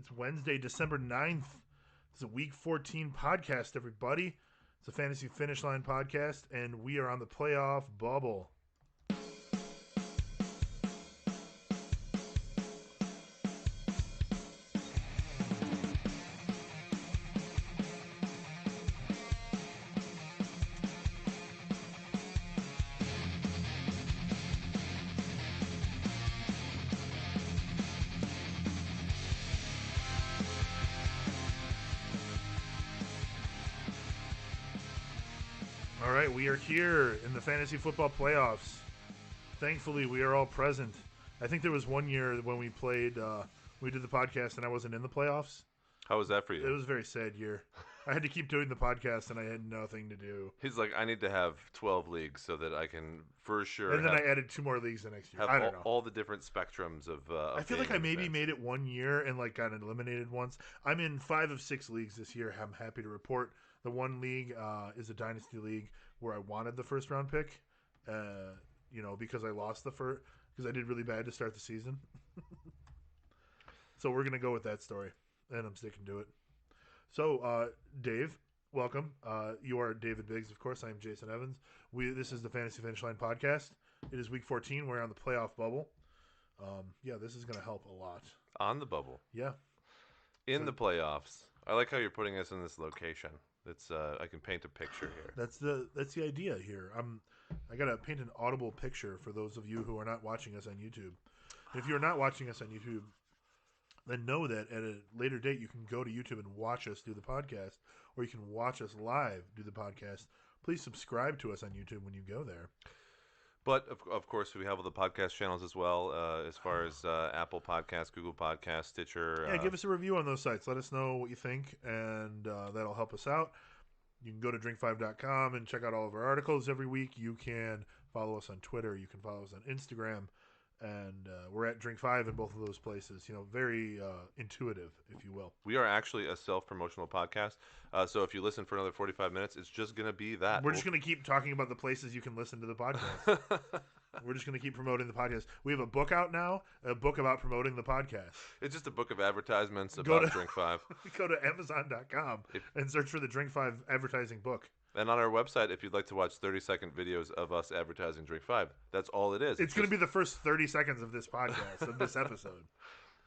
It's Wednesday, December 9th. It's a Week 14 podcast, everybody. It's a Fantasy Finish Line podcast, and we are on the playoff bubble. All right, we are here in the fantasy football playoffs. Thankfully, we are all present. I think there was one year when we played, we did the podcast and I wasn't in the playoffs. How was that for you? It was a very sad year. I had to keep doing the podcast and I had nothing to do. He's like, I need to have 12 leagues so that I can, for sure, And then I added 2 more leagues the next year. have I don't know. all the different spectrums of I feel like I maybe fantasy. made it one year and like got eliminated once. I'm in 5 of 6 leagues this year. I'm happy to report. The one league is a dynasty league where I wanted the first round pick, because I lost because I did really bad to start the season. So we're gonna go with that story, and I'm sticking to it. So, Dave, welcome. You are David Biggs, of course. I am Jason Evans. This is the Fantasy Finish Line podcast. It is Week 14. We're on the playoff bubble. This is going to help a lot. On the bubble. Yeah. In the playoffs. I like how you're putting us in this location. It's I can paint a picture here. That's the idea here. I got to paint an audible picture for those of you who are not watching us on YouTube. If you're not watching us on YouTube, then know that at a later date you can go to YouTube and watch us do the podcast, or you can watch us live do the podcast. Please subscribe to us on YouTube when you go there. But, of course, we have all the podcast channels as well, as far as Apple Podcasts, Google Podcasts, Stitcher. Yeah, give us a review on those sites. Let us know what you think, and that'll help us out. You can go to drinkfive.com and check out all of our articles every week. You can follow us on Twitter. You can follow us on Instagram. And we're at Drink5 in both of those places. Very intuitive, if you will. We are actually a self-promotional podcast. So if you listen for another 45 minutes, it's just going to be that. We're just going to keep talking about the places you can listen to the podcast. We're just going to keep promoting the podcast. We have a book out now, a book about promoting the podcast. It's just a book of advertisements about Drink5. Go to Amazon.com and search for the Drink5 advertising book. And on our website, if you'd like to watch 30-second videos of us advertising Drink5, that's all it is. It's going to be the first 30 seconds of this podcast, of this episode.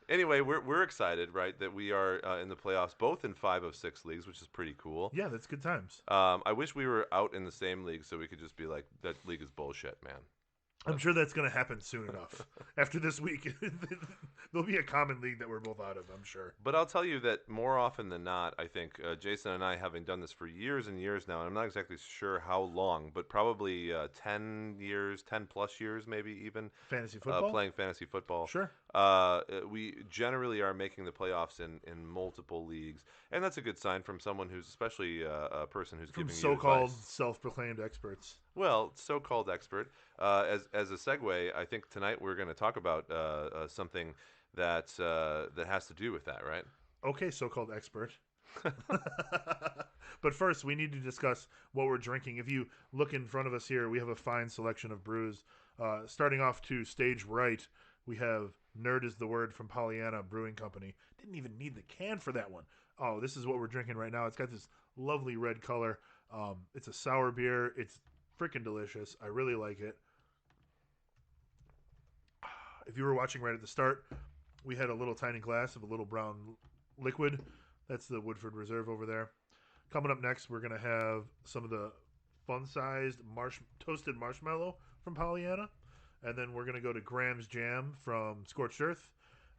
Anyway, we're excited, right, that we are in the playoffs, both in 5 of 6 leagues, which is pretty cool. Yeah, that's good times. I wish we were out in the same league so we could just be like, that league is bullshit, man. I'm sure that's going to happen soon enough. After this week, there'll be a common league that we're both out of, I'm sure. But I'll tell you that more often than not, I think Jason and I, having done this for years and years now, and I'm not exactly sure how long, but probably 10 years, 10 plus years maybe even. Fantasy football? Playing fantasy football. Sure. We generally are making the playoffs in multiple leagues. And that's a good sign from someone who's, especially a person who's giving you so-called advice. self-proclaimed experts. Well, so-called expert. As a segue, I think tonight we're going to talk about something that has to do with that, right? Okay, so-called expert. But first, we need to discuss what we're drinking. If you look in front of us here, we have a fine selection of brews. Starting off to stage right, we have Nerd is the Word from Pollyanna Brewing Company. Didn't even need the can for that one. Oh, this is what we're drinking right now. It's got this lovely red color. It's a sour beer. It's freaking delicious. I really like it. If you were watching right at the start, we had a little tiny glass of a little brown liquid. That's the Woodford Reserve over there. Coming up next, we're going to have some of the fun-sized toasted marshmallow from Pollyanna. And then we're going to go to Graham's Jam from Scorched Earth.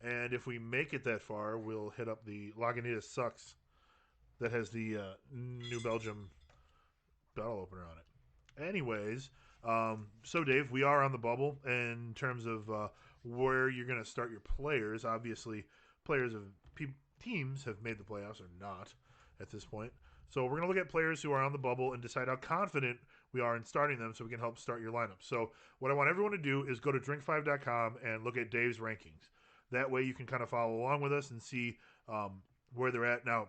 And if we make it that far, we'll hit up the Lagunitas Sucks that has the New Belgium bottle opener on it. Anyways, so Dave, we are on the bubble in terms of where you're going to start your players. Obviously, teams have made the playoffs or not at this point. So we're going to look at players who are on the bubble and decide how confident we are in starting them so we can help start your lineup. So what I want everyone to do is go to drinkfive.com and look at Dave's rankings. That way you can kind of follow along with us and see where they're at. Now,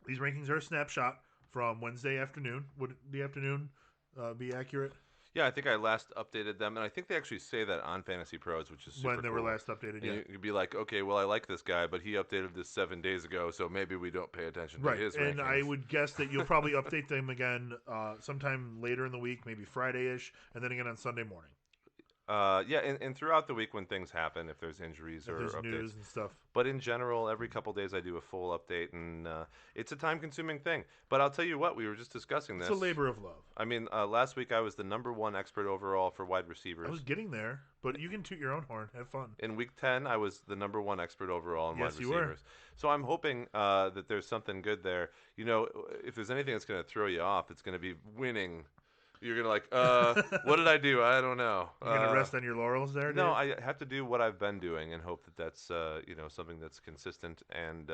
these rankings are a snapshot from Wednesday afternoon. Would the afternoon be accurate? Yeah, I think I last updated them, and I think they actually say that on Fantasy Pros, which is When super they were cool. last updated, And yeah. you'd be like, okay, well, I like this guy, but he updated this 7 days ago, so maybe we don't pay attention to Right, his and I rankings. would guess that you'll probably update them again sometime later in the week, maybe Friday-ish, and then again on Sunday morning Yeah, and throughout the week when things happen, if there's injuries if or there's updates. news and stuff. But in general, every couple days I do a full update, and it's a time-consuming thing. But I'll tell you what, we were just discussing It's a this. labor of love. I mean, last week I was the number one expert overall for wide I was receivers. getting there, but you can toot your own horn. Have fun. In week 10, I was the number one expert overall in wide Yes, you were. receivers. So I'm hoping that there's something good there. You know, if there's anything that's going to throw you off, it's going to be winning. You're going to like, what did I do? I don't know. You're gonna rest on your laurels there, No, Dave? I have to do what I've been doing and hope that that's something that's consistent and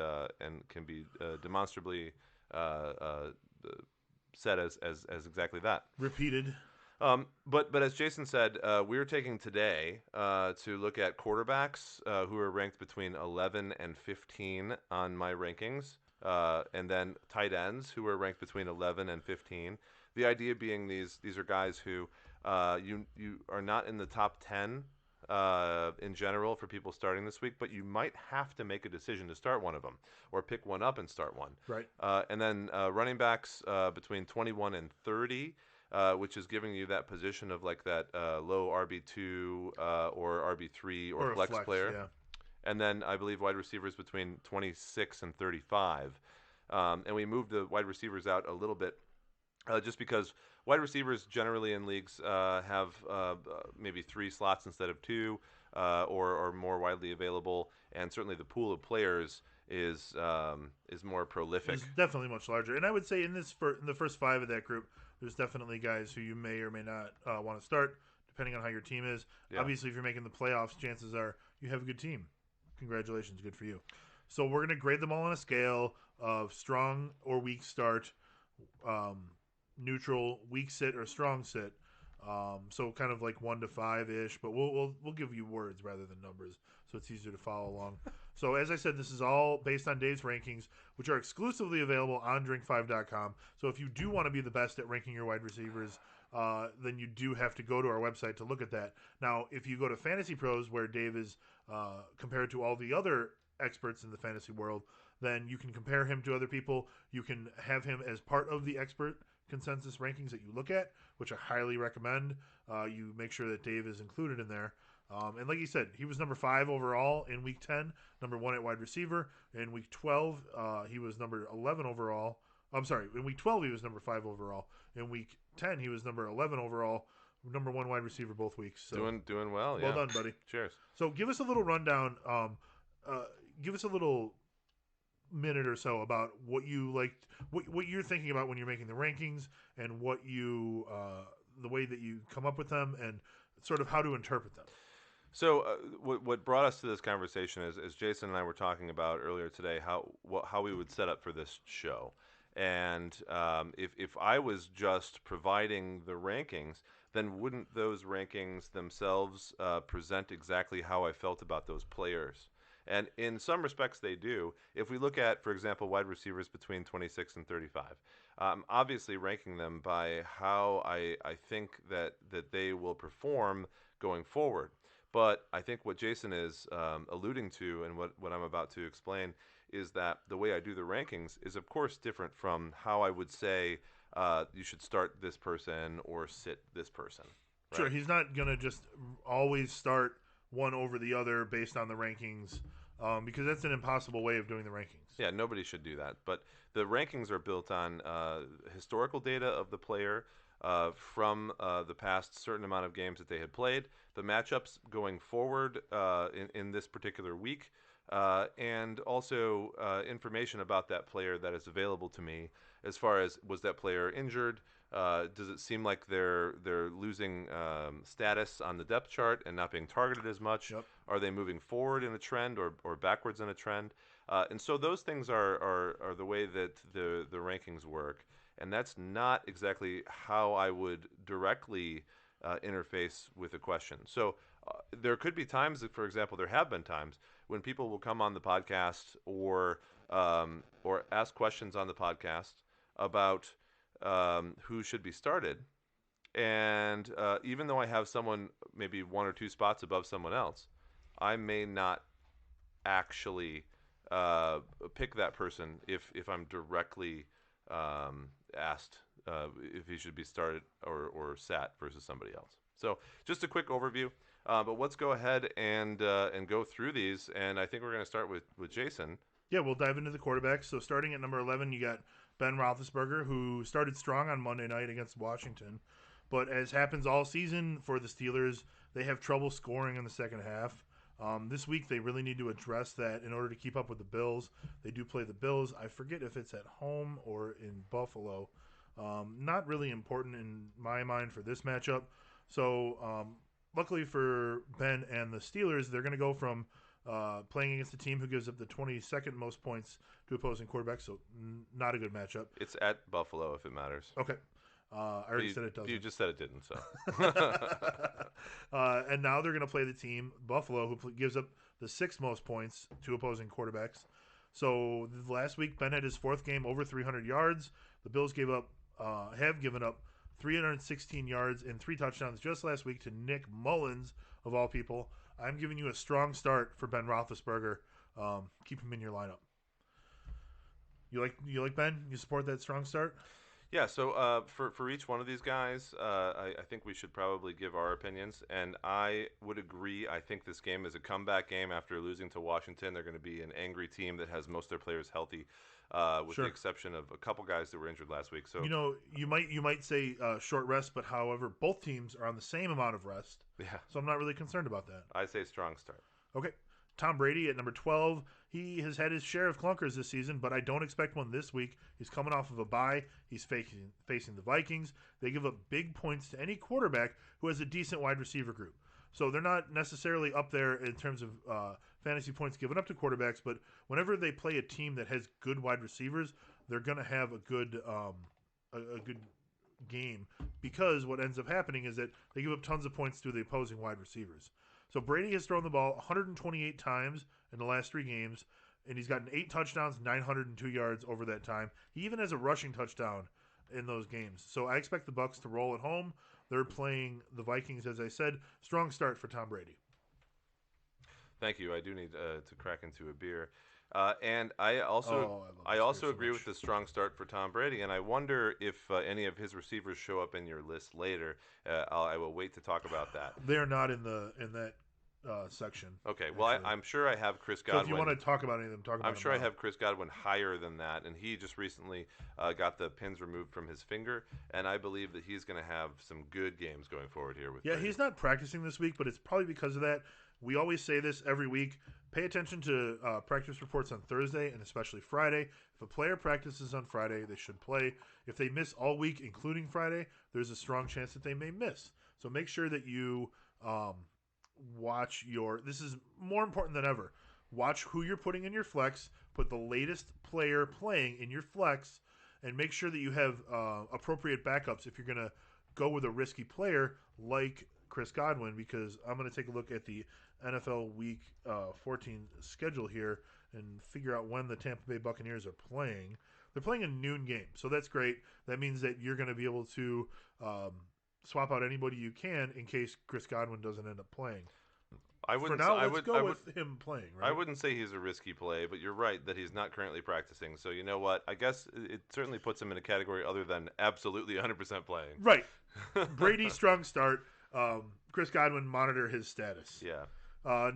can be demonstrably uh, uh, said as exactly that. Repeated. But as Jason said, we're taking today to look at quarterbacks who are ranked between 11 and 15 on my rankings, and then tight ends who are ranked between 11 and 15. The idea being these are guys who you are not in the top 10 in general for people starting this week, but you might have to make a decision to start one of them or pick one up and start one. Right. And then running backs between 21 and 30, which is giving you that position of like that low RB2 or RB3 or Or a flex flex, player. yeah. And then I believe wide receivers between 26 and 35. And we moved the wide receivers out a little bit just because wide receivers generally in leagues have maybe 3 slots instead of 2 or more widely available. And certainly the pool of players is more prolific. Is definitely much larger. And I would say in the first 5 of that group, there's definitely guys who you may or may not want to start, depending on how your team is. Yeah. Obviously, if you're making the playoffs, chances are you have a good team. Congratulations, good for you. So we're going to grade them all on a scale of strong or weak start, neutral, weak sit, or strong sit. So kind of like 1 to 5 ish, but we'll give you words rather than numbers, so it's easier to follow along. So as I said, this is all based on Dave's rankings, which are exclusively available on drinkfive.com. So if you do want to be the best at ranking your wide receivers, then you do have to go to our website to look at that. Now, if you go to Fantasy Pros, where Dave is compared to all the other experts in the fantasy world, then you can compare him to other people. You can have him as part of the expert consensus rankings that you look at, which I highly recommend. You make sure that Dave is included in there. And like you said, he was number 5 overall in week 10, number 1 at wide receiver. In week 12, he was number 11 overall. I'm sorry, in week 12, he was number 5 overall. In week 10, he was number 11 overall, number 1 wide receiver both weeks. So Doing well, well yeah. done, buddy. Cheers. So give us a little rundown. Give us a little minute or so about what you liked, what you're thinking about when you're making the rankings, and what you the way that you come up with them, and sort of how to interpret them. So what brought us to this conversation is Jason and I were talking about earlier today how we would set up for this show, and if I was just providing the rankings, then wouldn't those rankings themselves present exactly how I felt about those players? And in some respects, they do. If we look at, for example, wide receivers between 26 and 35, obviously ranking them by how I think that they will perform going forward. But I think what Jason is alluding to and what I'm about to explain is that the way I do the rankings is, of course, different from how I would say you should start this person or sit this person. Right? Sure, he's not gonna just always start one over the other based on the rankings, because that's an impossible way of doing the rankings. Yeah, nobody should do that. But the rankings are built on historical data of the player from the past certain amount of games that they had played, the matchups going forward in this particular week, and also information about that player that is available to me as far as was that player injured? Does it seem like they're losing status on the depth chart and not being targeted as much? Yep. Are they moving forward in a trend or backwards in a trend? And so those things are the way that the rankings work. And that's not exactly how I would directly interface with a question. So there could be times, for example, there have been times when people will come on the podcast or ask questions on the podcast about who should be started. And even though I have someone maybe one or two spots above someone else, I may not actually uh, pick that person if I'm directly asked if he should be started or sat versus somebody else. So just a quick overview. But let's go ahead and go through these. And I think we're going to start with Jason. Yeah, we'll dive into the quarterbacks. So starting at number 11, you got Ben Roethlisberger, who started strong on Monday night against Washington. But as happens all season for the Steelers, they have trouble scoring in the second half. This week, they really need to address that in order to keep up with the Bills. They do play the Bills. I forget if it's at home or in Buffalo. Not really important in my mind for this matchup. So, luckily for Ben and the Steelers, they're going to go from playing against a team who gives up the 22nd most points to opposing quarterbacks. So, not a good matchup. It's at Buffalo, if it matters. Okay. I already said it doesn't. You just said it didn't, so. And now they're going to play the team, Buffalo, who gives up the 6th most points to opposing quarterbacks. So last week, Ben had his 4th game over 300 yards. The Bills have given up 316 yards and 3 touchdowns just last week to Nick Mullins, of all people. I'm giving you a strong start for Ben Roethlisberger. Keep him in your lineup. You like Ben? You support that strong start? Yeah, so for each one of these guys, I think we should probably give our opinions. And I would agree. I think this game is a comeback game after losing to Washington. They're going to be an angry team that has most of their players healthy, with the exception of a couple guys that were injured last week. So you might say short rest, but however, both teams are on the same amount of rest. Yeah. So I'm not really concerned about that. I say strong start. Okay. Tom Brady at number 12. He has had his share of clunkers this season, but I don't expect one this week. He's coming off of a bye. He's facing the Vikings. They give up big points to any quarterback who has a decent wide receiver group. So they're not necessarily up there in terms of fantasy points given up to quarterbacks, but whenever they play a team that has good wide receivers, they're going to have a good game, because what ends up happening is that they give up tons of points to the opposing wide receivers. So Brady has thrown the ball 128 times in the last 3 games, and he's gotten 8 touchdowns, 902 yards over that time. He even has a rushing touchdown in those games. So I expect the Bucs to roll at home. They're playing the Vikings, as I said. Strong start for Tom Brady. Thank you. I do need to crack into a beer. And I also agree with the strong start for Tom Brady, and I wonder if any of his receivers show up in your list later. I will wait to talk about that. They're not in that section. Okay, well, I'm sure I have Chris Godwin. So if you want to talk about any of them, talk about them. I'm sure I have Chris Godwin higher than that, and he just recently got the pins removed from his finger, and I believe that he's going to have some good games going forward here with Brady. He's not practicing this week, but it's probably because of that. We always say this every week. Pay attention to practice reports on Thursday and especially Friday. If a player practices on Friday, they should play. If they miss all week, including Friday, there's a strong chance that they may miss. So make sure that you watch this is more important than ever. Watch who you're putting in your flex. Put the latest player playing in your flex, and make sure that you have appropriate backups if you're going to go with a risky player like Chris Godwin, because I'm going to take a look at the NFL Week 14 schedule here and figure out when the Tampa Bay Buccaneers are playing. They're playing a noon game, so that's great. That means that you're going to be able to swap out anybody you can in case Chris Godwin doesn't end up playing. Let's go with him playing. Right? I wouldn't say he's a risky play, but you're right that he's not currently practicing. So you know what? I guess it certainly puts him in a category other than absolutely 100% playing. Right. Brady, strong start. Chris Godwin, monitor his status. Yeah.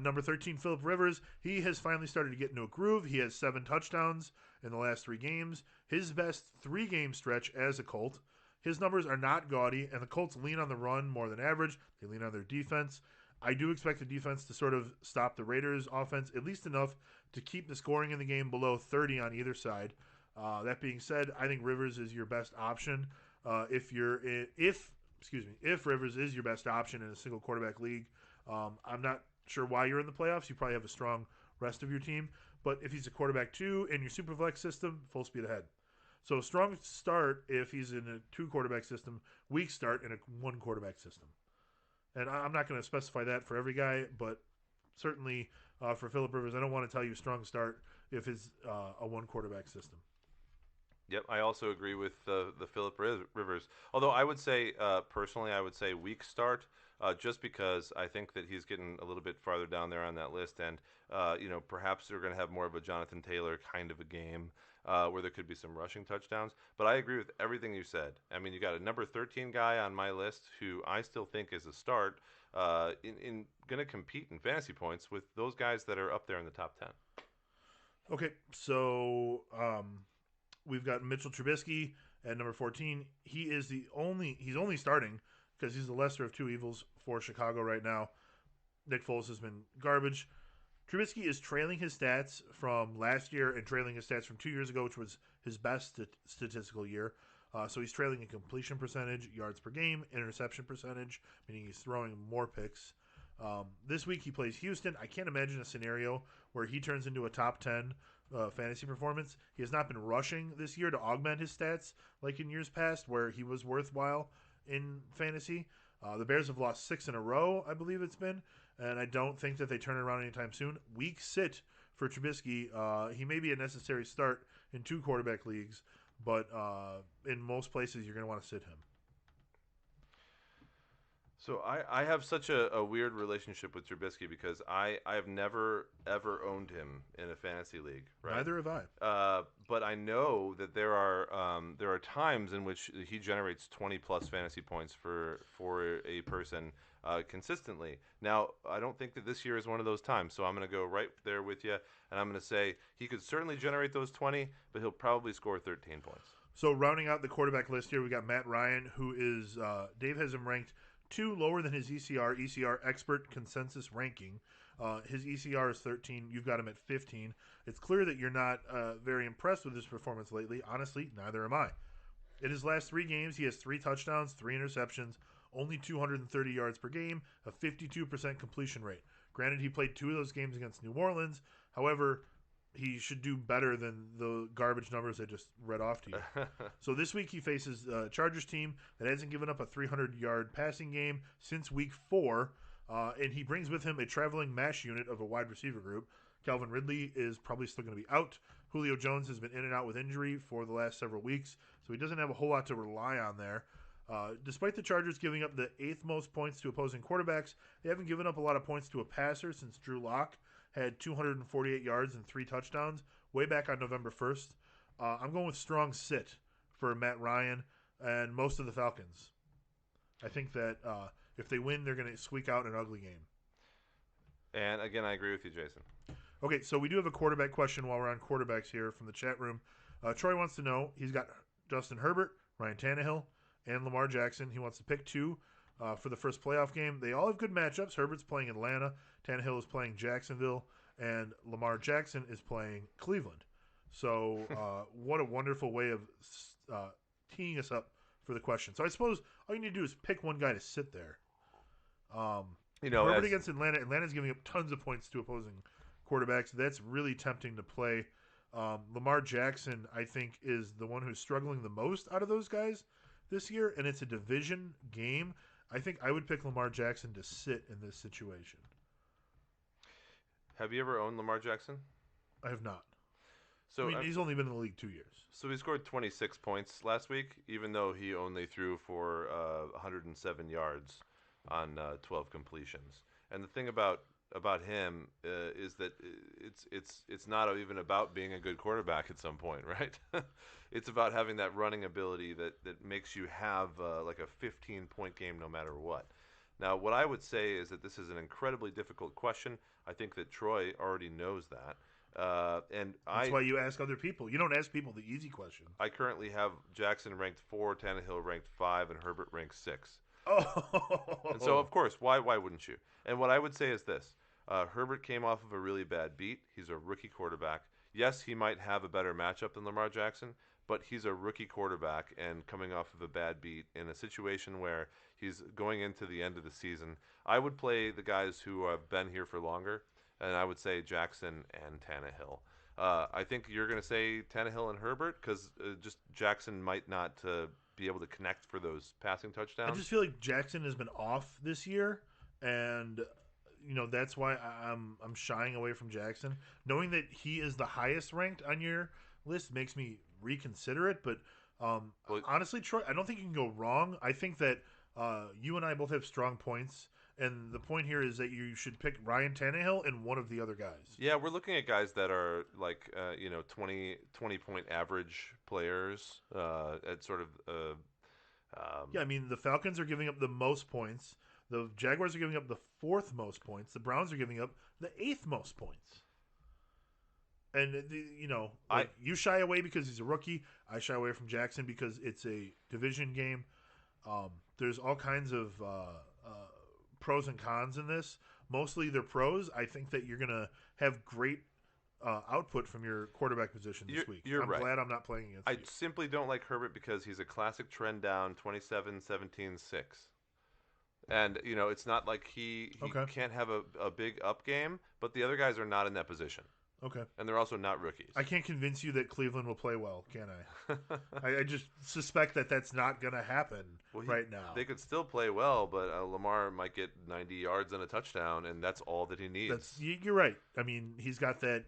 Number 13, Phillip Rivers. He has finally started to get into a groove. He has 7 touchdowns in the last 3 games. His best 3-game stretch as a Colt. His numbers are not gaudy, and the Colts lean on the run more than average. They lean on their defense. I do expect the defense to sort of stop the Raiders' offense, at least enough to keep the scoring in the game below 30 on either side. That being said, I think Rivers is your best option. If Rivers is your best option in a single quarterback league, I'm not sure why you're in the playoffs. You probably have a strong rest of your team. But if he's a quarterback 2 in your Superflex system, full speed ahead. So strong start if he's in a 2-quarterback system, weak start in a 1-quarterback system. And I'm not going to specify that for every guy, but certainly for Phillip Rivers, I don't want to tell you strong start if it's a 1-quarterback system. Yep, I also agree with the Philip Rivers. Although I would say, personally, I would say weak start, just because I think that he's getting a little bit farther down there on that list, and perhaps they're going to have more of a Jonathan Taylor kind of a game, where there could be some rushing touchdowns. But I agree with everything you said. I mean, you got a number 13 guy on my list who I still think is a start, in going to compete in fantasy points with those guys that are up there in the top 10. Okay, so we've got Mitchell Trubisky at number 14. He's only starting because he's the lesser of two evils for Chicago right now. Nick Foles has been garbage. Trubisky is trailing his stats from last year and trailing his stats from 2 years ago, which was his best statistical year. So he's trailing in completion percentage, yards per game, interception percentage, meaning he's throwing more picks. This week he plays Houston. I can't imagine a scenario where he turns into a top 10 fantasy performance. He has not been rushing this year to augment his stats like in years past where he was worthwhile in fantasy. The Bears have lost 6 in a row, I believe it's been, and I don't think that they turn it around anytime soon. Weak sit for Trubisky. He may be a necessary start in 2 quarterback leagues, but in most places you're going to want to sit him. So I have such a weird relationship with Trubisky because I have never ever owned him in a fantasy league, right? Neither have I. But I know that there are times in which he generates 20 plus fantasy points for a person consistently. Now I don't think that this year is one of those times, so I'm going to go right there with you, and I'm going to say he could certainly generate those 20, but he'll probably score 13 points. So rounding out the quarterback list here, we got Matt Ryan, who is Dave has him ranked 2 lower than his ECR expert consensus ranking. His ECR is 13. You've got him at 15. It's clear that you're not very impressed with his performance lately. Honestly, neither am I. In his last 3 games, he has 3 touchdowns, 3 interceptions, only 230 yards per game, a 52% completion rate. Granted, he played 2 of those games against New Orleans. However, he should do better than the garbage numbers I just read off to you. So this week he faces a Chargers team that hasn't given up a 300-yard passing game since week 4, and he brings with him a traveling mash unit of a wide receiver group. Calvin Ridley is probably still going to be out. Julio Jones has been in and out with injury for the last several weeks, so he doesn't have a whole lot to rely on there. Despite the Chargers giving up the 8th most points to opposing quarterbacks, they haven't given up a lot of points to a passer since Drew Lock had 248 yards and 3 touchdowns way back on November 1st. I'm going with strong sit for Matt Ryan and most of the Falcons. I think that if they win, they're going to squeak out an ugly game. And again, I agree with you, Jason. Okay, so we do have a quarterback question while we're on quarterbacks here from the chat room. Troy wants to know, he's got Justin Herbert, Ryan Tannehill, and Lamar Jackson. He wants to pick 2 for the first playoff game. They all have good matchups. Herbert's playing Atlanta. Tannehill is playing Jacksonville. And Lamar Jackson is playing Cleveland. So what a wonderful way of teeing us up for the question. So I suppose all you need to do is pick one guy to sit there. Herbert against Atlanta. Atlanta's giving up tons of points to opposing quarterbacks. That's really tempting to play. Lamar Jackson, I think, is the one who's struggling the most out of those guys this year, and it's a division game. I think I would pick Lamar Jackson to sit in this situation. Have you ever owned Lamar Jackson? I have not. So he's only been in the league 2 years. So he scored 26 points last week, even though he only threw for 107 yards on 12 completions. And the thing about him is that it's not even about being a good quarterback at some point, right? It's about having that running ability that makes you have like a 15-point game no matter what. Now, what I would say is that this is an incredibly difficult question. I think that Troy already knows that. That's why you ask other people. You don't ask people the easy question. I currently have Jackson ranked 4, Tannehill ranked 5, and Herbert ranked 6. Oh. And so, of course, why wouldn't you? And what I would say is this. Herbert came off of a really bad beat. He's a rookie quarterback. Yes, he might have a better matchup than Lamar Jackson, but he's a rookie quarterback and coming off of a bad beat in a situation where he's going into the end of the season. I would play the guys who have been here for longer, and I would say Jackson and Tannehill. I think you're going to say Tannehill and Herbert because just Jackson might not be able to connect for those passing touchdowns. I just feel like Jackson has been off this year, and that's why I'm shying away from Jackson. Knowing that he is the highest ranked on your list makes me reconsider it. But Well, honestly, Troy, I don't think you can go wrong. I think that you and I both have strong points, and the point here is that you should pick Ryan Tannehill and one of the other guys. yeah, we're looking at guys that are like 20 point average players at sort of Yeah, I mean the Falcons are giving up the most points. The Jaguars are giving up the fourth most points. The Browns are giving up the eighth most points. And I you shy away because he's a rookie. I shy away from Jackson because it's a division game. There's all kinds of pros and cons in this. Mostly they're pros. I think that you're gonna have great output from your quarterback position this week. You're I'm right. glad I'm not playing against I you. simply don't like Herbert because he's a classic trend down 27-17-6. And it's not like he Okay. can't have a big up game, but the other guys are not in that position. Okay. And they're also not rookies. I can't convince you that Cleveland will play well, can I? I just suspect that that's not going to happen right now. They could still play well, but Lamar might get 90 yards and a touchdown, and that's all that he needs. You're right. I mean, he's got that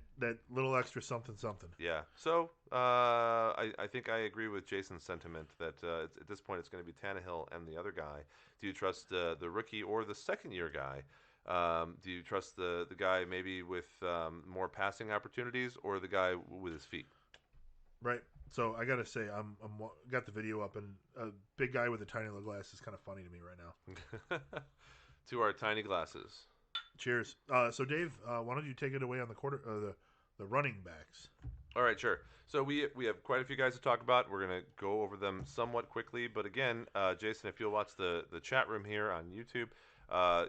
little extra something. Yeah. So I think I agree with Jason's sentiment that at this point it's going to be Tannehill and the other guy. Do you trust the rookie or the second-year guy? Do you trust the guy maybe with more passing opportunities or the guy with his feet? Right. So I gotta say, I'm got the video up, and a big guy with a tiny little glass is kind of funny to me right now. To our tiny glasses. Cheers. So Dave, why don't you take it away on the running backs? All right, sure. So we have quite a few guys to talk about. We're gonna go over them somewhat quickly, but again, Jason, if you'll watch the chat room here on YouTube.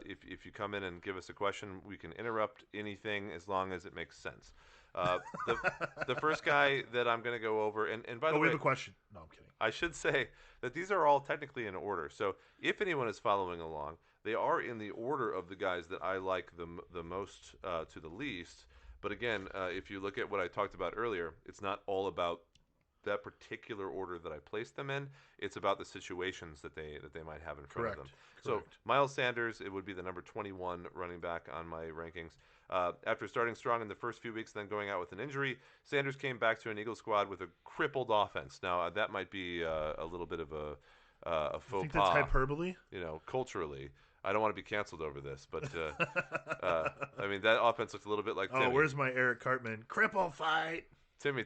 If you come in and give us a question, we can interrupt anything as long as it makes sense. The first guy that I'm going to go over, and by the way, we have a question. No, I'm kidding. I should say that these are all technically in order. So if anyone is following along, they are in the order of the guys that I like the most to the least. But again, if you look at what I talked about earlier, it's not all about that particular order that I placed them in. It's about the situations that they might have in front of them. So Miles Sanders, it would be the number 21 running back on my rankings. After starting strong in the first few weeks, then going out with an injury, Sanders came back to an Eagles squad with a crippled offense. Now that might be a little bit of a faux I think pas. that's hyperbole. Culturally. I don't want to be canceled over this, but I mean that offense looked a little bit like. Oh, Timmy. where's my Eric Cartman cripple fight? Timmy.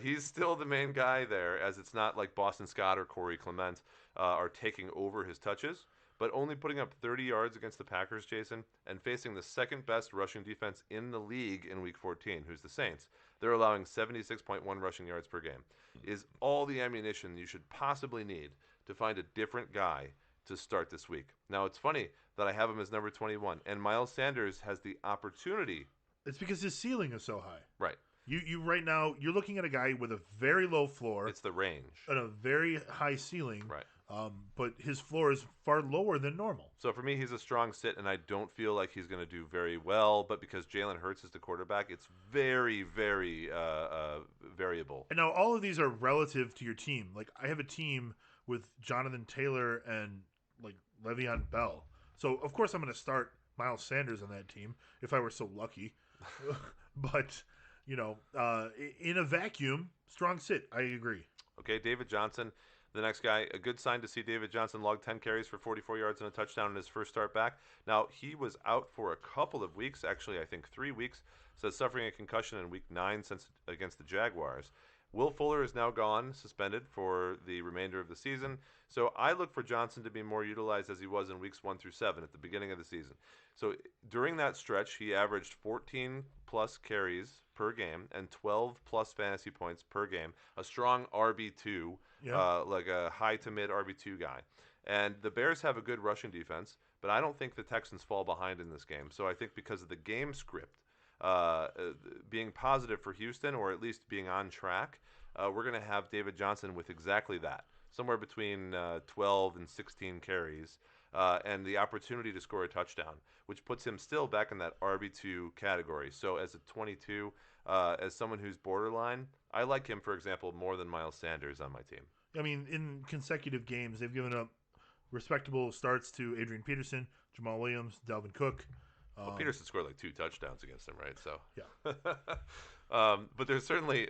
He's still the main guy there, as it's not like Boston Scott or Corey Clement are taking over his touches, but only putting up 30 yards against the Packers, Jason, and facing the second best rushing defense in the league in Week 14, who's the Saints. They're allowing 76.1 rushing yards per game. Is all the ammunition you should possibly need to find a different guy to start this week. Now, it's funny that I have him as number 21, and Miles Sanders has the opportunity. It's because his ceiling is so high. Right. You right now, you're looking at a guy with a very low floor. It's the range. And a very high ceiling. Right. But his floor is far lower than normal. So for me, he's a strong sit, and I don't feel like he's going to do very well. But because Jalen Hurts is the quarterback, it's very, very variable. And now all of these are relative to your team. Like, I have a team with Jonathan Taylor and, like, Le'Veon Bell. So, of course, I'm going to start Miles Sanders on that team if I were so lucky. But... in a vacuum, strong sit. I agree. Okay, David Johnson, the next guy. A good sign to see David Johnson log 10 carries for 44 yards and a touchdown in his first start back. Now, he was out for a couple of weeks, actually, I think 3 weeks, says suffering a concussion in Week 9 against the Jaguars. Will Fuller is now gone, suspended for the remainder of the season. So I look for Johnson to be more utilized as he was in weeks 1 through 7 at the beginning of the season. So during that stretch, he averaged 14 plus carries per game and 12 plus fantasy points per game. A strong RB2, like a high to mid RB2 guy. And the Bears have a good rushing defense, but I don't think the Texans fall behind in this game. So I think because of the game script being positive for Houston, or at least being on track, we're going to have David Johnson with exactly that, somewhere between 12 and 16 carries, and the opportunity to score a touchdown, which puts him still back in that RB2 category. So as a 22, as someone who's borderline, I like him, for example, more than Miles Sanders on my team. I mean, in consecutive games, they've given up respectable starts to Adrian Peterson, Jamal Williams, Dalvin Cook. Well, Peterson scored like 2 touchdowns against him, right? So, Yeah. but they're certainly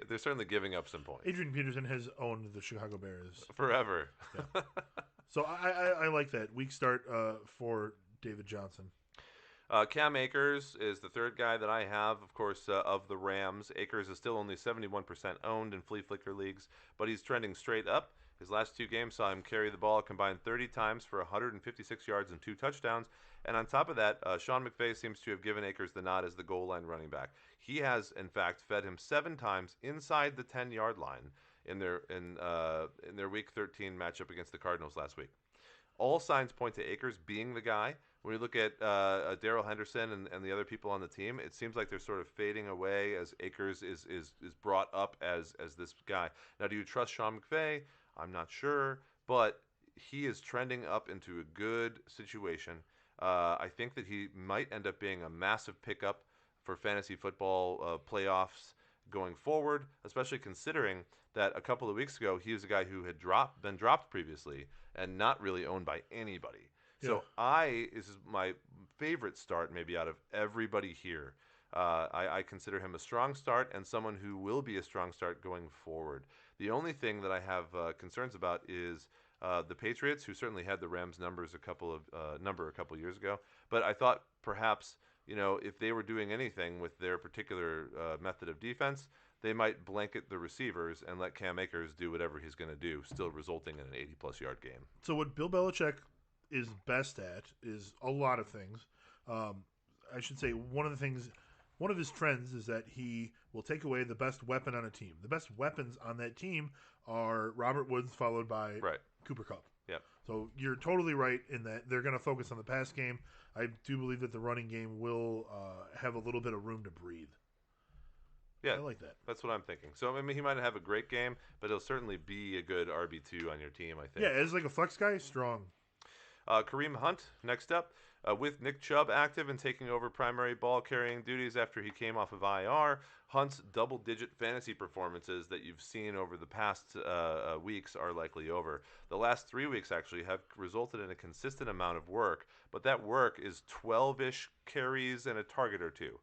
giving up some points. Adrian Peterson has owned the Chicago Bears Forever. Yeah. So I like that weak start for David Johnson. Cam Akers is the third guy that I have, of course, of the Rams. Akers is still only 71% owned in flea flicker leagues, but he's trending straight up. His last 2 games saw him carry the ball a combined 30 times for 156 yards and 2 touchdowns. And on top of that, Sean McVay seems to have given Akers the nod as the goal line running back. He has, in fact, fed him 7 times inside the 10-yard line in their Week 13 matchup against the Cardinals last week. All signs point to Akers being the guy. When you look at Darrell Henderson and the other people on the team, it seems like they're sort of fading away as Akers is brought up as this guy. Now, do you trust Sean McVay? I'm not sure, but he is trending up into a good situation. I think that he might end up being a massive pickup for fantasy football playoffs going forward, especially considering that a couple of weeks ago he was a guy who had been dropped previously and not really owned by anybody. Yeah. So this is my favorite start maybe out of everybody here. I consider him a strong start and someone who will be a strong start going forward. The only thing that I have concerns about is the Patriots, who certainly had the Rams numbers a couple of years ago. But I thought perhaps, if they were doing anything with their particular method of defense, they might blanket the receivers and let Cam Akers do whatever he's going to do, still resulting in an 80-plus yard game. So what Bill Belichick is best at is a lot of things. I should say one of his trends is that he will take away the best weapon on a team. The best weapons on that team are Robert Woods followed by Cooper Kupp. Yep. So you're totally right in that they're going to focus on the pass game. I do believe that the running game will have a little bit of room to breathe. Yeah, I like that. That's what I'm thinking. So, I mean, he might not have a great game, but he'll certainly be a good RB2 on your team, I think. Yeah, as like a flex guy, strong. Kareem Hunt, next up. With Nick Chubb active and taking over primary ball-carrying duties after he came off of IR, Hunt's double-digit fantasy performances that you've seen over the past weeks are likely over. The last 3 weeks, actually, have resulted in a consistent amount of work, but that work is 12-ish carries and a target or two.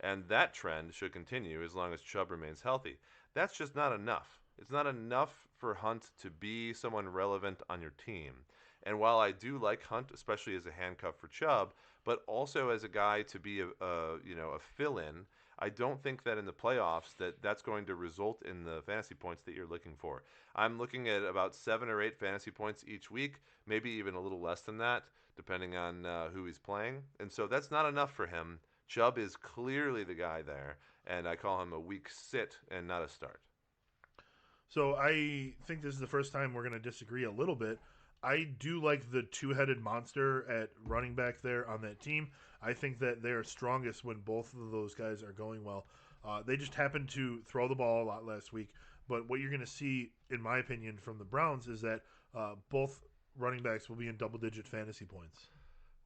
And that trend should continue as long as Chubb remains healthy. That's just not enough. It's not enough for Hunt to be someone relevant on your team. And while I do like Hunt, especially as a handcuff for Chubb, but also as a guy to be a fill-in, I don't think that in the playoffs that's going to result in the fantasy points that you're looking for. I'm looking at about 7 or 8 fantasy points each week, maybe even a little less than that, depending on who he's playing. And so that's not enough for him. Chubb is clearly the guy there, and I call him a weak sit and not a start. So I think this is the first time we're going to disagree a little bit. I do like the two-headed monster at running back there on that team. I think that they're strongest when both of those guys are going well. They just happened to throw the ball a lot last week. But what you're going to see, in my opinion, from the Browns is that both running backs will be in double-digit fantasy points.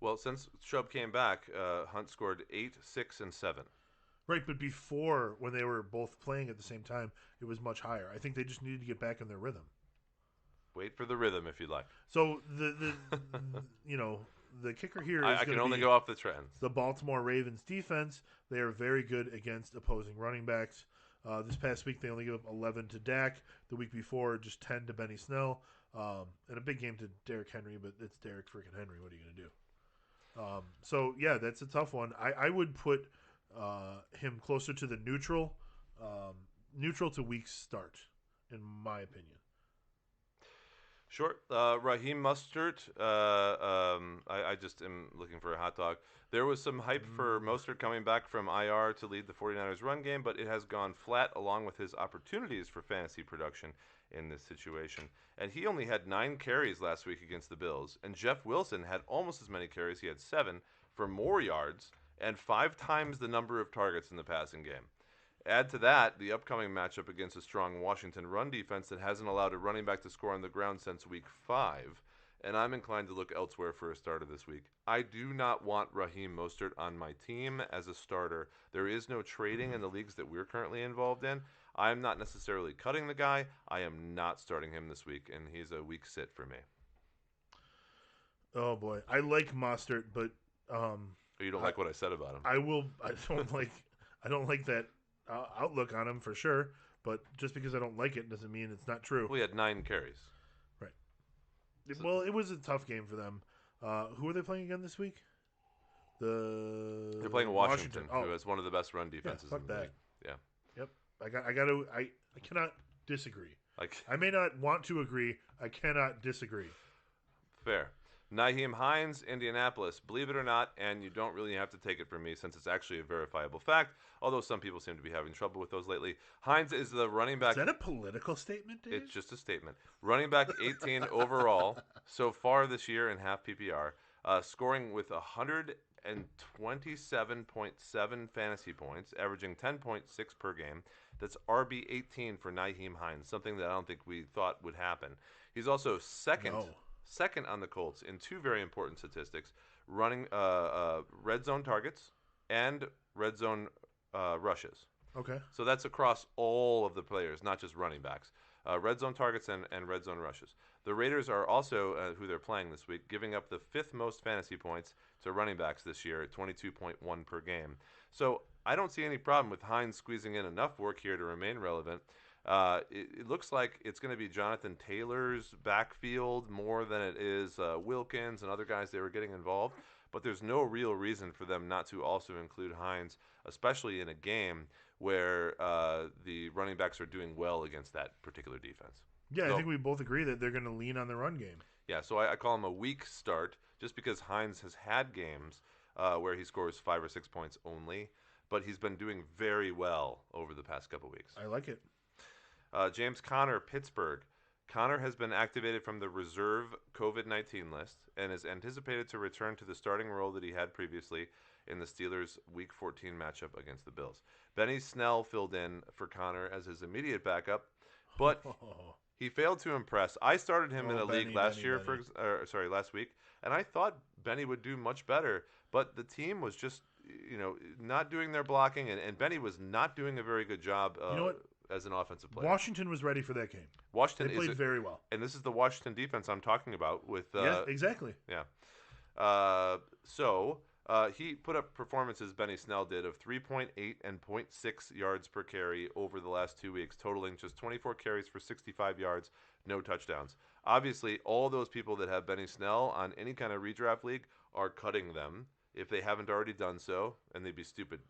Well, since Chubb came back, Hunt scored 8, 6, and 7. Right, but before, when they were both playing at the same time, it was much higher. I think they just needed to get back in their rhythm. Wait for the rhythm if you'd like. So the kicker here is I can only go off the trends. The Baltimore Ravens defense. They are very good against opposing running backs. This past week they only gave up 11 to Dak. The week before, just 10 to Benny Snell. And a big game to Derrick Henry, but it's Derrick freaking Henry. What are you going to do? So yeah, that's a tough one. I would put him closer to the neutral to weak start, in my opinion. Sure. Raheem Mostert. I just am looking for a hot dog. There was some hype for Mostert coming back from IR to lead the 49ers run game, but it has gone flat along with his opportunities for fantasy production in this situation. And he only had 9 carries last week against the Bills. And Jeff Wilson had almost as many carries. He had 7 for more yards and 5 times the number of targets in the passing game. Add to that the upcoming matchup against a strong Washington run defense that hasn't allowed a running back to score on the ground since week 5, and I'm inclined to look elsewhere for a starter this week. I do not want Raheem Mostert on my team as a starter. There is no trading in the leagues that we're currently involved in. I'm not necessarily cutting the guy. I am not starting him this week, and he's a weak sit for me. Oh, boy. I like Mostert, but Or you don't like what I said about him. I will. I don't like. I don't like that outlook on him for sure. But just because I don't like it doesn't mean it's not true. We had 9 carries. Right. So, Well, it was a tough game for them. Who are they playing again this week? They're playing Washington, who has one of the best run defenses in the league. Yeah. Yep. I cannot disagree. Like I may not want to agree. I cannot disagree. Fair. Nyheim Hines, Indianapolis. Believe it or not, and you don't really have to take it from me since it's actually a verifiable fact, although some people seem to be having trouble with those lately. Hines is the running back. Is that a political statement, Dave? It's just a statement. Running back 18 overall so far this year in half PPR, scoring with 127.7 fantasy points, averaging 10.6 per game. That's RB 18 for Nyheim Hines, something that I don't think we thought would happen. He's also second on the Colts in 2 very important statistics: running red zone targets and red zone rushes. Okay. So that's across all of the players, not just running backs. Red zone targets and red zone rushes. The Raiders are also, who they're playing this week, giving up the 5th most fantasy points to running backs this year at 22.1 per game. So I don't see any problem with Hines squeezing in enough work here to remain relevant. It looks like it's going to be Jonathan Taylor's backfield more than it is Wilkins and other guys that were getting involved. But there's no real reason for them not to also include Hines, especially in a game where the running backs are doing well against that particular defense. Yeah, I think we both agree that they're going to lean on the run game. Yeah, so I call him a weak start just because Hines has had games where he scores 5 or 6 points only, but he's been doing very well over the past couple weeks. I like it. James Conner, Pittsburgh. Conner has been activated from the reserve COVID-19 list and is anticipated to return to the starting role that he had previously in the Steelers' Week 14 matchup against the Bills. Benny Snell filled in for Conner as his immediate backup, but he failed to impress. I started him in a league last week, and I thought Benny would do much better, but the team was just, not doing their blocking, and Benny was not doing a very good job. You know what? As an offensive player, Washington was ready for that game. They played very well, and this is the Washington defense I'm talking about. With yes, exactly. Yeah. So he put up performances Benny Snell did of 3.8 and 0.6 yards per carry over the last 2 weeks, totaling just 24 carries for 65 yards, no touchdowns. Obviously, all those people that have Benny Snell on any kind of redraft league are cutting them if they haven't already done so, and they'd be stupid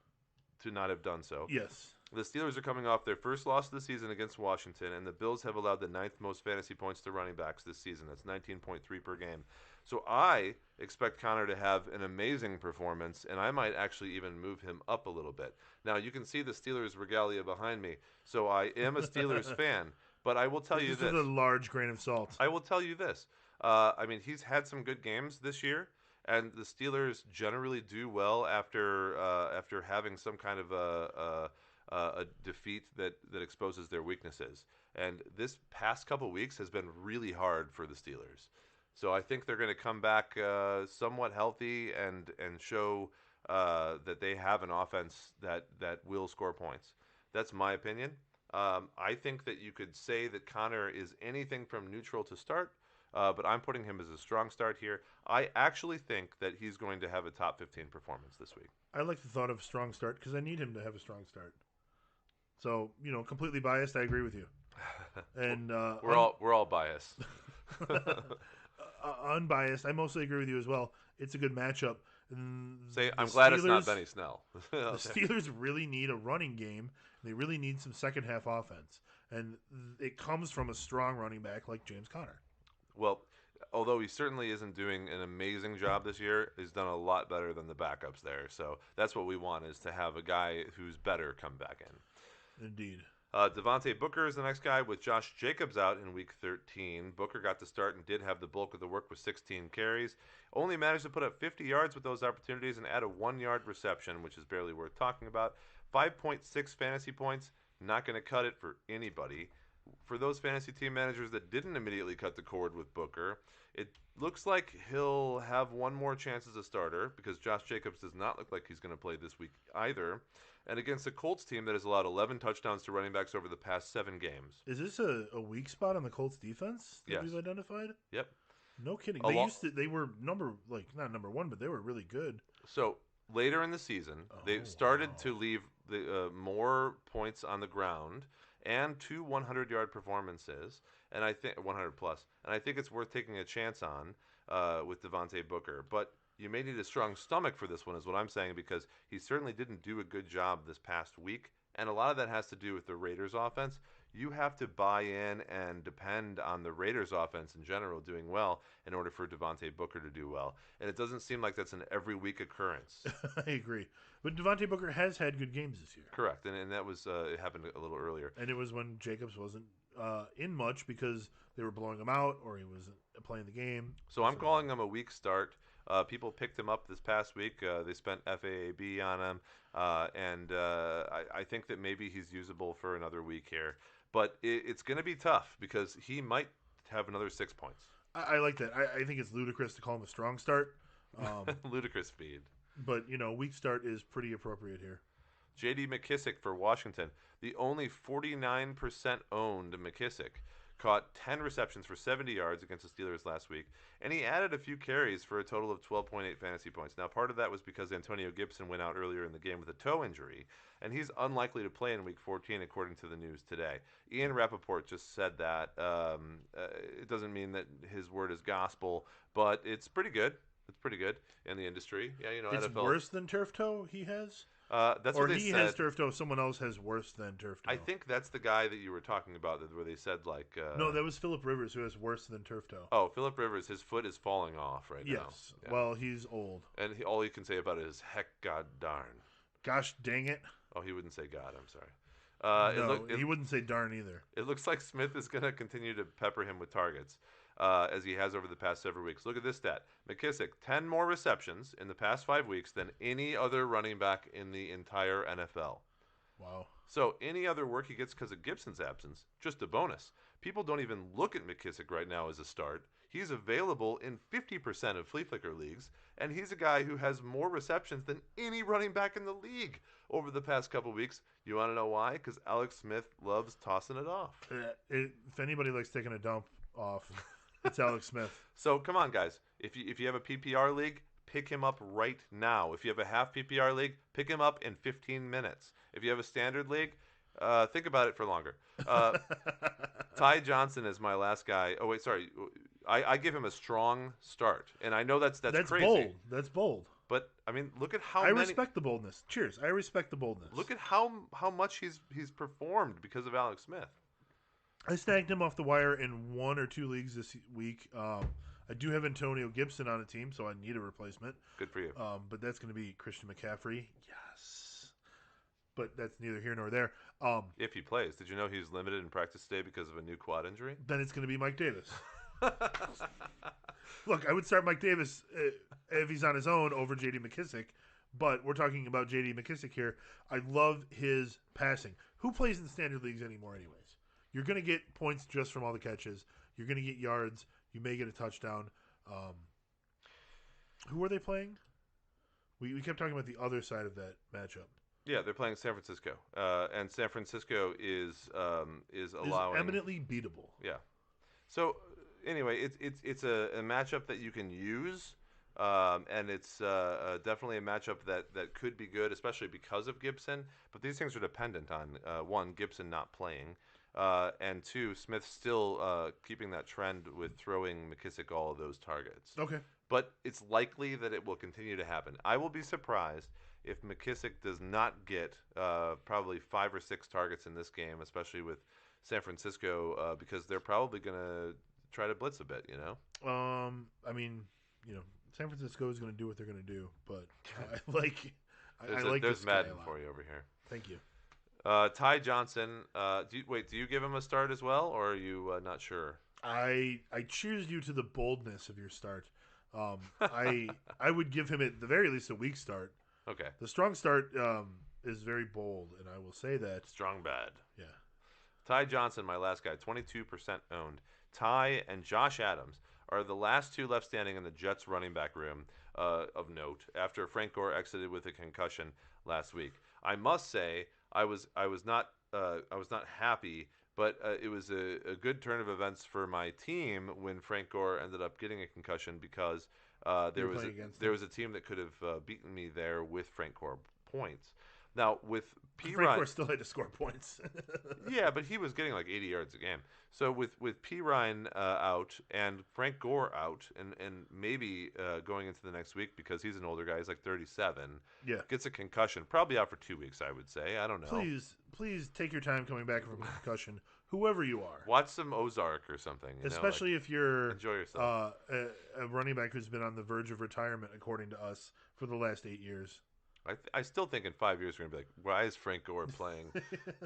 to not have done so. Yes. The Steelers are coming off their first loss of the season against Washington, and the Bills have allowed the 9th most fantasy points to running backs this season. That's 19.3 per game. So I expect Conner to have an amazing performance, and I might actually even move him up a little bit. Now, you can see the Steelers regalia behind me, so I am a Steelers fan, but I will tell you this. This is a large grain of salt. I will tell you this. He's had some good games this year, and the Steelers generally do well after having some kind of a defeat that exposes their weaknesses. And this past couple weeks has been really hard for the Steelers. So I think they're going to come back somewhat healthy and show that they have an offense that will score points. That's my opinion. I think that you could say that Conner is anything from neutral to start, but I'm putting him as a strong start here. I actually think that he's going to have a top 15 performance this week. I like the thought of strong start because I need him to have a strong start. So, completely biased, I agree with you. And we're all biased. Unbiased, I mostly agree with you as well. It's a good matchup. I'm glad it's not Benny Snell. The Steelers really need a running game. They really need some second half offense, and it comes from a strong running back like James Conner. Well, although he certainly isn't doing an amazing job this year, he's done a lot better than the backups there. So that's what we want, is to have a guy who's better come back in. Indeed. Devontae Booker is the next guy with Josh Jacobs out in Week 13. Booker got to start and did have the bulk of the work with 16 carries. Only managed to put up 50 yards with those opportunities and add a 1-yard reception, which is barely worth talking about. 5.6 fantasy points, not going to cut it for anybody. For those fantasy team managers that didn't immediately cut the cord with Booker, it looks like he'll have one more chance as a starter because Josh Jacobs does not look like he's going to play this week either. And against a Colts team that has allowed 11 touchdowns to running backs over the past 7 games. Is this a weak spot on the Colts defense that we've identified? Yep. No kidding. They were not number one, but they were really good. So later in the season, they Oh, started wow. to leave the more points on the ground and 2 100-yard performances, and I think 100 plus, and I think it's worth taking a chance on with Devontae Booker. But you may need a strong stomach for this one, is what I'm saying, because he certainly didn't do a good job this past week, and a lot of that has to do with the Raiders' offense. You have to buy in and depend on the Raiders' offense in general doing well in order for Devontae Booker to do well. And it doesn't seem like that's an every week occurrence. I agree. But Devontae Booker has had good games this year. Correct. And that was, it happened a little earlier. And it was when Jacobs wasn't in much because they were blowing him out or he wasn't playing the game. So I'm calling him a weak start. People picked him up this past week. They spent FAAB on him. I think that maybe he's usable for another week here. But it's going to be tough because he might have another 6 points. I like that. I think it's ludicrous to call him a strong start. Ludicrous speed. But, weak start is pretty appropriate here. J.D. McKissick for Washington, the only 49% owned McKissick, caught 10 receptions for 70 yards against the Steelers last week, and he added a few carries for a total of 12.8 fantasy points. Now, part of that was because Antonio Gibson went out earlier in the game with a toe injury, and he's unlikely to play in Week 14, according to the news today. Ian Rappaport just said that. It doesn't mean that his word is gospel, but it's pretty good. It's pretty good in the industry. Yeah, It's NFL. worse than turf toe he has? That's or what they he said. has turf toe, someone else has worse than turf toe. I think that's the guy that you were talking about, where they said like. No, that was Phillip Rivers, who has worse than turf toe. Oh, Phillip Rivers, his foot is falling off right now. Yes. Yeah. Well, he's old. And all he can say about it is "heck, god darn." Gosh dang it. Oh, he wouldn't say God. I'm sorry. No, he wouldn't say darn either. It looks like Smith is going to continue to pepper him with targets. As he has over the past several weeks. Look at this stat. McKissick, 10 more receptions in the past 5 weeks than any other running back in the entire NFL. Wow. So any other work he gets because of Gibson's absence, just a bonus. People don't even look at McKissick right now as a start. He's available in 50% of flea flicker leagues, and he's a guy who has more receptions than any running back in the league over the past couple weeks. You want to know why? Because Alex Smith loves tossing it off. If anybody likes taking a dump off, it's Alex Smith. So come on, guys. If you have a PPR league, pick him up right now. If you have a half PPR league, pick him up in 15 minutes. If you have a standard league, think about it for longer. Ty Johnson is my last guy. Oh wait, sorry. I give him a strong start, and I know that's crazy. Bold. That's bold. But I mean, look at how I respect the boldness. Cheers. I respect the boldness. Look at how much he's performed because of Alex Smith. I snagged him off the wire in 1 or 2 leagues this week. I do have Antonio Gibson on a team, so I need a replacement. Good for you. But that's going to be Christian McCaffrey. Yes. But that's neither here nor there. If he plays. Did you know he's limited in practice today because of a new quad injury? Then it's going to be Mike Davis. Look, I would start Mike Davis if he's on his own over J.D. McKissick, but we're talking about J.D. McKissick here. I love his passing. Who plays in standard leagues anymore anyways? You're going to get points just from all the catches. You're going to get yards. You may get a touchdown. Who are they playing? We kept talking about the other side of that matchup. Yeah, they're playing San Francisco, and San Francisco is allowing eminently beatable. Yeah. So anyway, it's a matchup that you can use, and it's definitely a matchup that could be good, especially because of Gibson. But these things are dependent on one, Gibson not playing. And 2, Smith still keeping that trend with throwing McKissick all of those targets. Okay. But it's likely that it will continue to happen. I will be surprised if McKissick does not get probably 5 or 6 targets in this game, especially with San Francisco, because they're probably going to try to blitz a bit, I mean, San Francisco is going to do what they're going to do, but I like there's this Madden guy a lot. for you over here. Thank you. Ty Johnson, do you give him a start as well, or are you not sure? I choose you to the boldness of your start. I would give him at the very least a weak start. Okay. The strong start is very bold, and I will say that. Strong bad. Yeah. Ty Johnson, my last guy, 22% owned. Ty and Josh Adams are the last 2 left standing in the Jets running back room of note after Frank Gore exited with a concussion last week. I must say I was not happy, but it was a good turn of events for my team when Frank Gore ended up getting a concussion because There You're was playing against there them. was a team that could have beaten me there with Frank Gore points. Now with Frank P. Gore still had to score points. Yeah, but he was getting like 80 yards a game. So with P. Ryan out and Frank Gore out, and maybe going into the next week because he's an older guy, he's like 37, Yeah. gets a concussion, probably out for 2 weeks, I would say. I don't know. Please take your time coming back from a concussion, whoever you are. Watch some Ozark or something. Like, Especially if you're enjoy yourself. a running back who's been on the verge of retirement, according to us, for the last 8 years. I still think in 5 years we're gonna be like, why is Frank Gore playing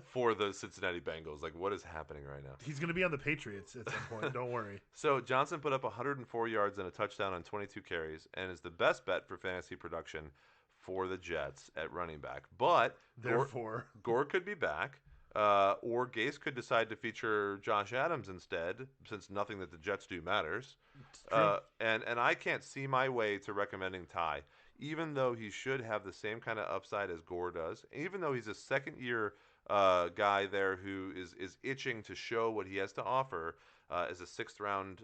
for the Cincinnati Bengals? Like, what is happening right now? He's going to be on the Patriots at some point. Don't worry. So Johnson put up 104 yards and a touchdown on 22 carries, and is the best bet for fantasy production for the Jets at running back. But Therefore, Gore could be back, or Gase could decide to feature Josh Adams instead, since nothing that the Jets do matters. it's true. And I can't see my way to recommending Ty, even though he should have the same kind of upside as Gore does, even though he's a second-year guy there who is itching to show what he has to offer as a sixth-round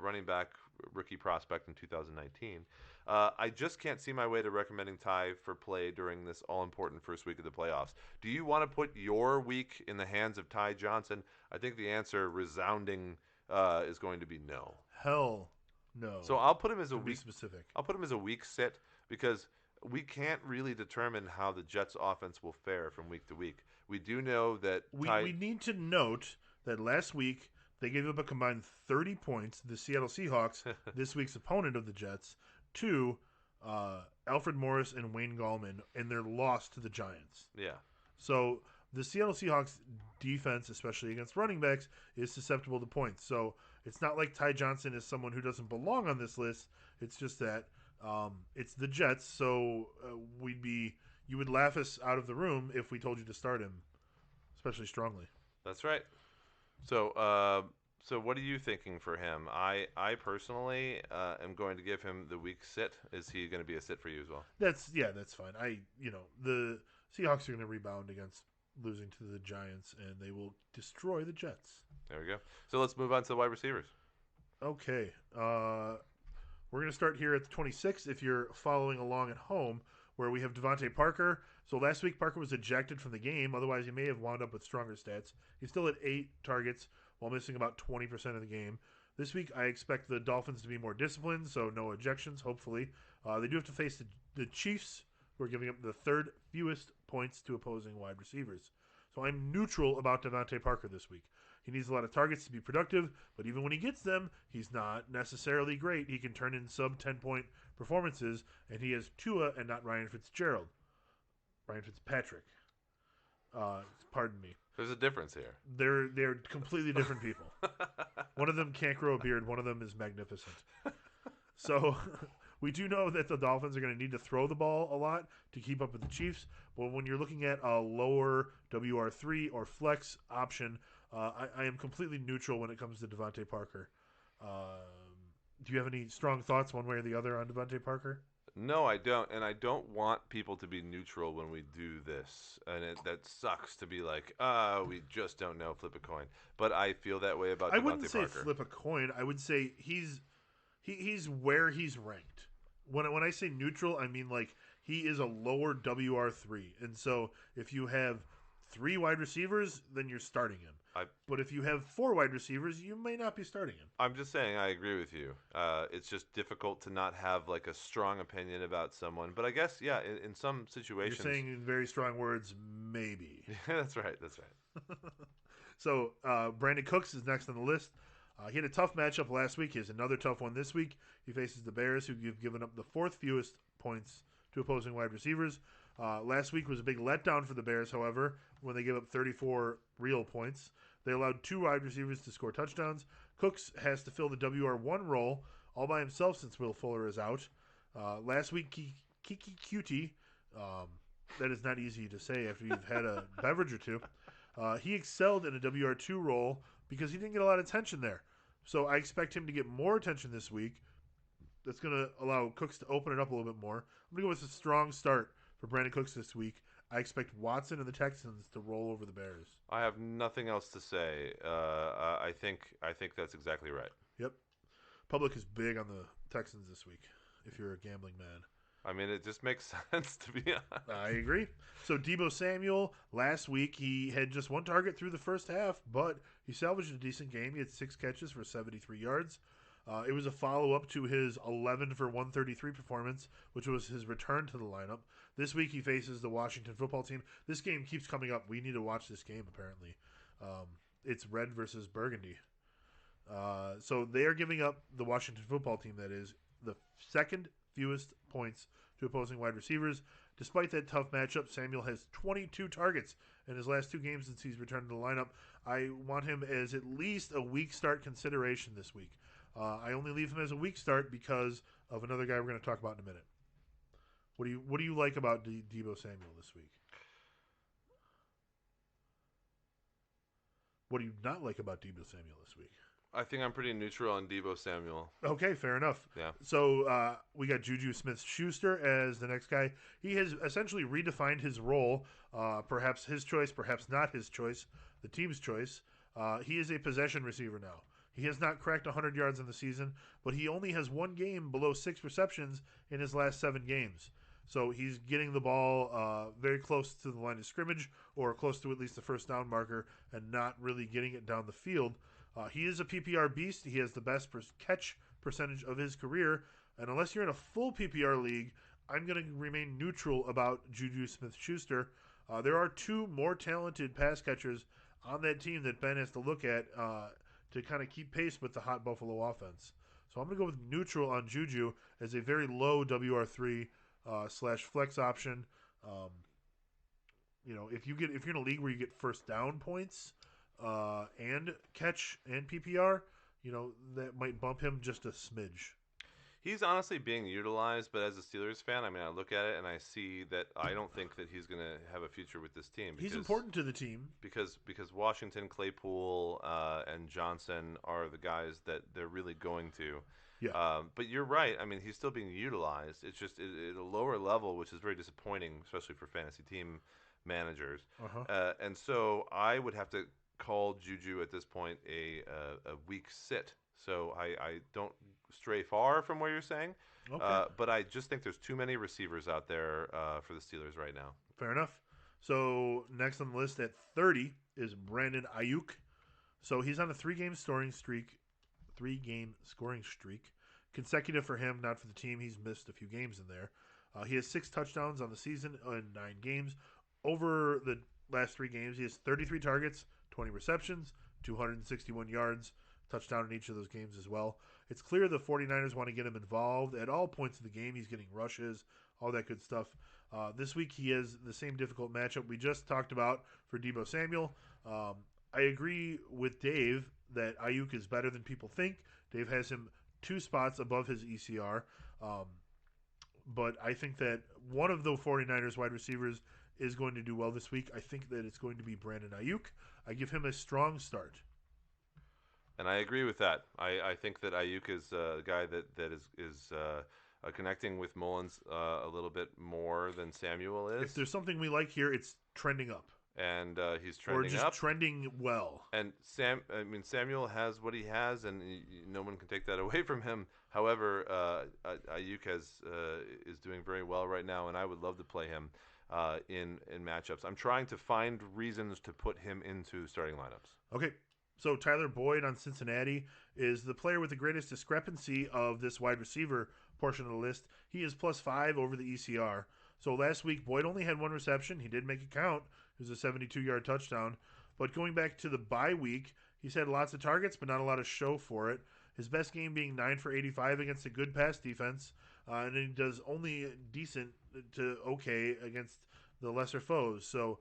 running back rookie prospect in 2019. I just can't see my way to recommending Ty for play during this all-important first week of the playoffs. Do you want to put your week in the hands of Ty Johnson? I think the answer, resounding, is going to be no. Hell no. So I'll put him as a To be week. specific. I'll put him as a week sit because we can't really determine how the Jets' offense will fare from week to week. We do know that We need to note that last week they gave up a combined 30 points, the Seattle Seahawks, this week's opponent of the Jets, to Alfred Morris and Wayne Gallman, and their loss to the Giants. Yeah. So the Seattle Seahawks defense, especially against running backs, is susceptible to points. So it's not like Ty Johnson is someone who doesn't belong on this list. It's just that it's the Jets. So you would laugh us out of the room if we told you to start him, especially strongly. That's right. So so what are you thinking for him? I personally am going to give him the week sit. Is he going to be a sit for you as well? That's fine. The Seahawks are going to rebound against losing to the Giants, and they will destroy the Jets. There we go. So let's move on to the wide receivers. Okay. We're going to start here at the 26th if you're following along at home, where we have Devontae Parker. So last week, Parker was ejected from the game. Otherwise, he may have wound up with stronger stats. He still had 8 targets while missing about 20% of the game. This week, I expect the Dolphins to be more disciplined, so no ejections, hopefully. They do have to face the Chiefs, who are giving up the third fewest points to opposing wide receivers. So I'm neutral about Devontae Parker this week. He needs a lot of targets to be productive, but even when he gets them, he's not necessarily great. He can turn in sub-10-point performances, and he has Tua and not Ryan Fitzgerald. Ryan Fitzpatrick. Pardon me. There's a difference here. They're completely different people. One of them can't grow a beard. One of them is magnificent. So we do know that the Dolphins are going to need to throw the ball a lot to keep up with the Chiefs. But when you're looking at a lower WR3 or flex option, I am completely neutral when it comes to Devontae Parker. Do you have any strong thoughts one way or the other on Devontae Parker? No, I don't, and I don't want people to be neutral when we do this. And that sucks to be like, we just don't know, flip a coin. But I feel that way about I Devontae wouldn't say Parker. flip a coin. I would say he's where he's ranked. When I say neutral, I mean like he is a lower WR3. And so if you have 3 wide receivers, then you're starting him. But if you have 4 wide receivers, you may not be starting him. I'm just saying I agree with you. It's just difficult to not have like a strong opinion about someone. But I guess, yeah, in some situations. You're saying in very strong words, maybe. That's right. That's right. So Brandon Cooks is next on the list. He had a tough matchup last week. He has another tough one this week. He faces the Bears, who have given up the 4th fewest points to opposing wide receivers. Last week was a big letdown for the Bears, however, when they gave up 34 real points. They allowed 2 wide receivers to score touchdowns. Cooks has to fill the WR1 role all by himself since Will Fuller is out. Last week, Kiki Cutie, that is not easy to say after you've had a beverage or two, he excelled in a WR2 role because he didn't get a lot of attention there. So I expect him to get more attention this week. That's going to allow Cooks to open it up a little bit more. I'm going to go with a strong start for Brandon Cooks this week. I expect Watson and the Texans to roll over the Bears. I have nothing else to say. I think that's exactly right. Yep. Public is big on the Texans this week. If you're a gambling man, I mean, it just makes sense to be honest. I agree. So Debo Samuel last week he had just one target through the first half, but he salvaged a decent game. He had 6 catches for 73 yards. It was a follow up to his 11 for 133 performance, which was his return to the lineup. This week he faces the Washington football team. This game keeps coming up. We need to watch this game, apparently. It's red versus burgundy. So they are giving up, the Washington football team, that is, the second fewest points to opposing wide receivers. Despite that tough matchup, Samuel has 22 targets in his last 2 games since he's returned to the lineup. I want him as at least a week start consideration this week. I only leave him as a weak start because of another guy we're going to talk about in a minute. What do you like about Debo Samuel this week? What do you not like about Debo Samuel this week? I think I'm pretty neutral on Debo Samuel. Okay, fair enough. Yeah. So we got Juju Smith-Schuster as the next guy. He has essentially redefined his role. Perhaps his choice, perhaps not his choice, the team's choice. He is a possession receiver now. He has not cracked 100 yards in the season, but he only has one game below 6 receptions in his last 7 games. So he's getting the ball very close to the line of scrimmage or close to at least the first down marker and not really getting it down the field. He is a PPR beast. He has the best catch percentage of his career. And unless you're in a full PPR league, I'm going to remain neutral about Juju Smith-Schuster. There are 2 more talented pass catchers on that team that Ben has to look at to kind of keep pace with the hot Buffalo offense. So I'm going to go with neutral on Juju as a very low WR3 slash flex option. If you're in a league where you get first down points and catch and PPR, that might bump him just a smidge. He's honestly being utilized, but as a Steelers fan, I mean, I look at it and I see that I don't think that he's going to have a future with this team. He's important to the team. Because Washington, Claypool, and Johnson are the guys that they're really going to. Yeah. But you're right. I mean, he's still being utilized. It's just at a lower level, which is very disappointing, especially for fantasy team managers. And so I would have to call Juju at this point a weak sit. So I don't stray far from where you're saying. Okay. But I just think there's too many receivers out there for the Steelers right now. Fair enough. So next on the list at 30 is Brandon Ayuk. So he's on a 3-game scoring streak. Consecutive for him, not for the team. He's missed a few games in there. He has 6 touchdowns on the season in 9 games. Over the last 3 games, he has 33 targets, 20 receptions, 261 yards, touchdown in each of those games as well. It's clear the 49ers want to get him involved at all points of the game. He's getting rushes, all that good stuff. This week he has the same difficult matchup we just talked about for Debo Samuel. I agree with Dave that Ayuk is better than people think. Dave has him 2 spots above his ECR. But I think that one of the 49ers wide receivers is going to do well this week. I think that it's going to be Brandon Ayuk. I give him a strong start. And I agree with that. I think that Ayuk is a guy that is connecting with Mullins a little bit more than Samuel is. If there's something we like here, it's trending up. And he's trending or just up. trending well. And Samuel has what he has, and no one can take that away from him. However, Ayuk is doing very well right now, and I would love to play him in matchups. I'm trying to find reasons to put him into starting lineups. Okay. So Tyler Boyd on Cincinnati is the player with the greatest discrepancy of this wide receiver portion of the list. He is +5 over the ECR. So last week, Boyd only had 1 reception. He did make it count. It was a 72-yard touchdown. But going back to the bye week, he's had lots of targets, but not a lot of show for it. His best game being 9 for 85 against a good pass defense. And he does only decent to okay against the lesser foes. So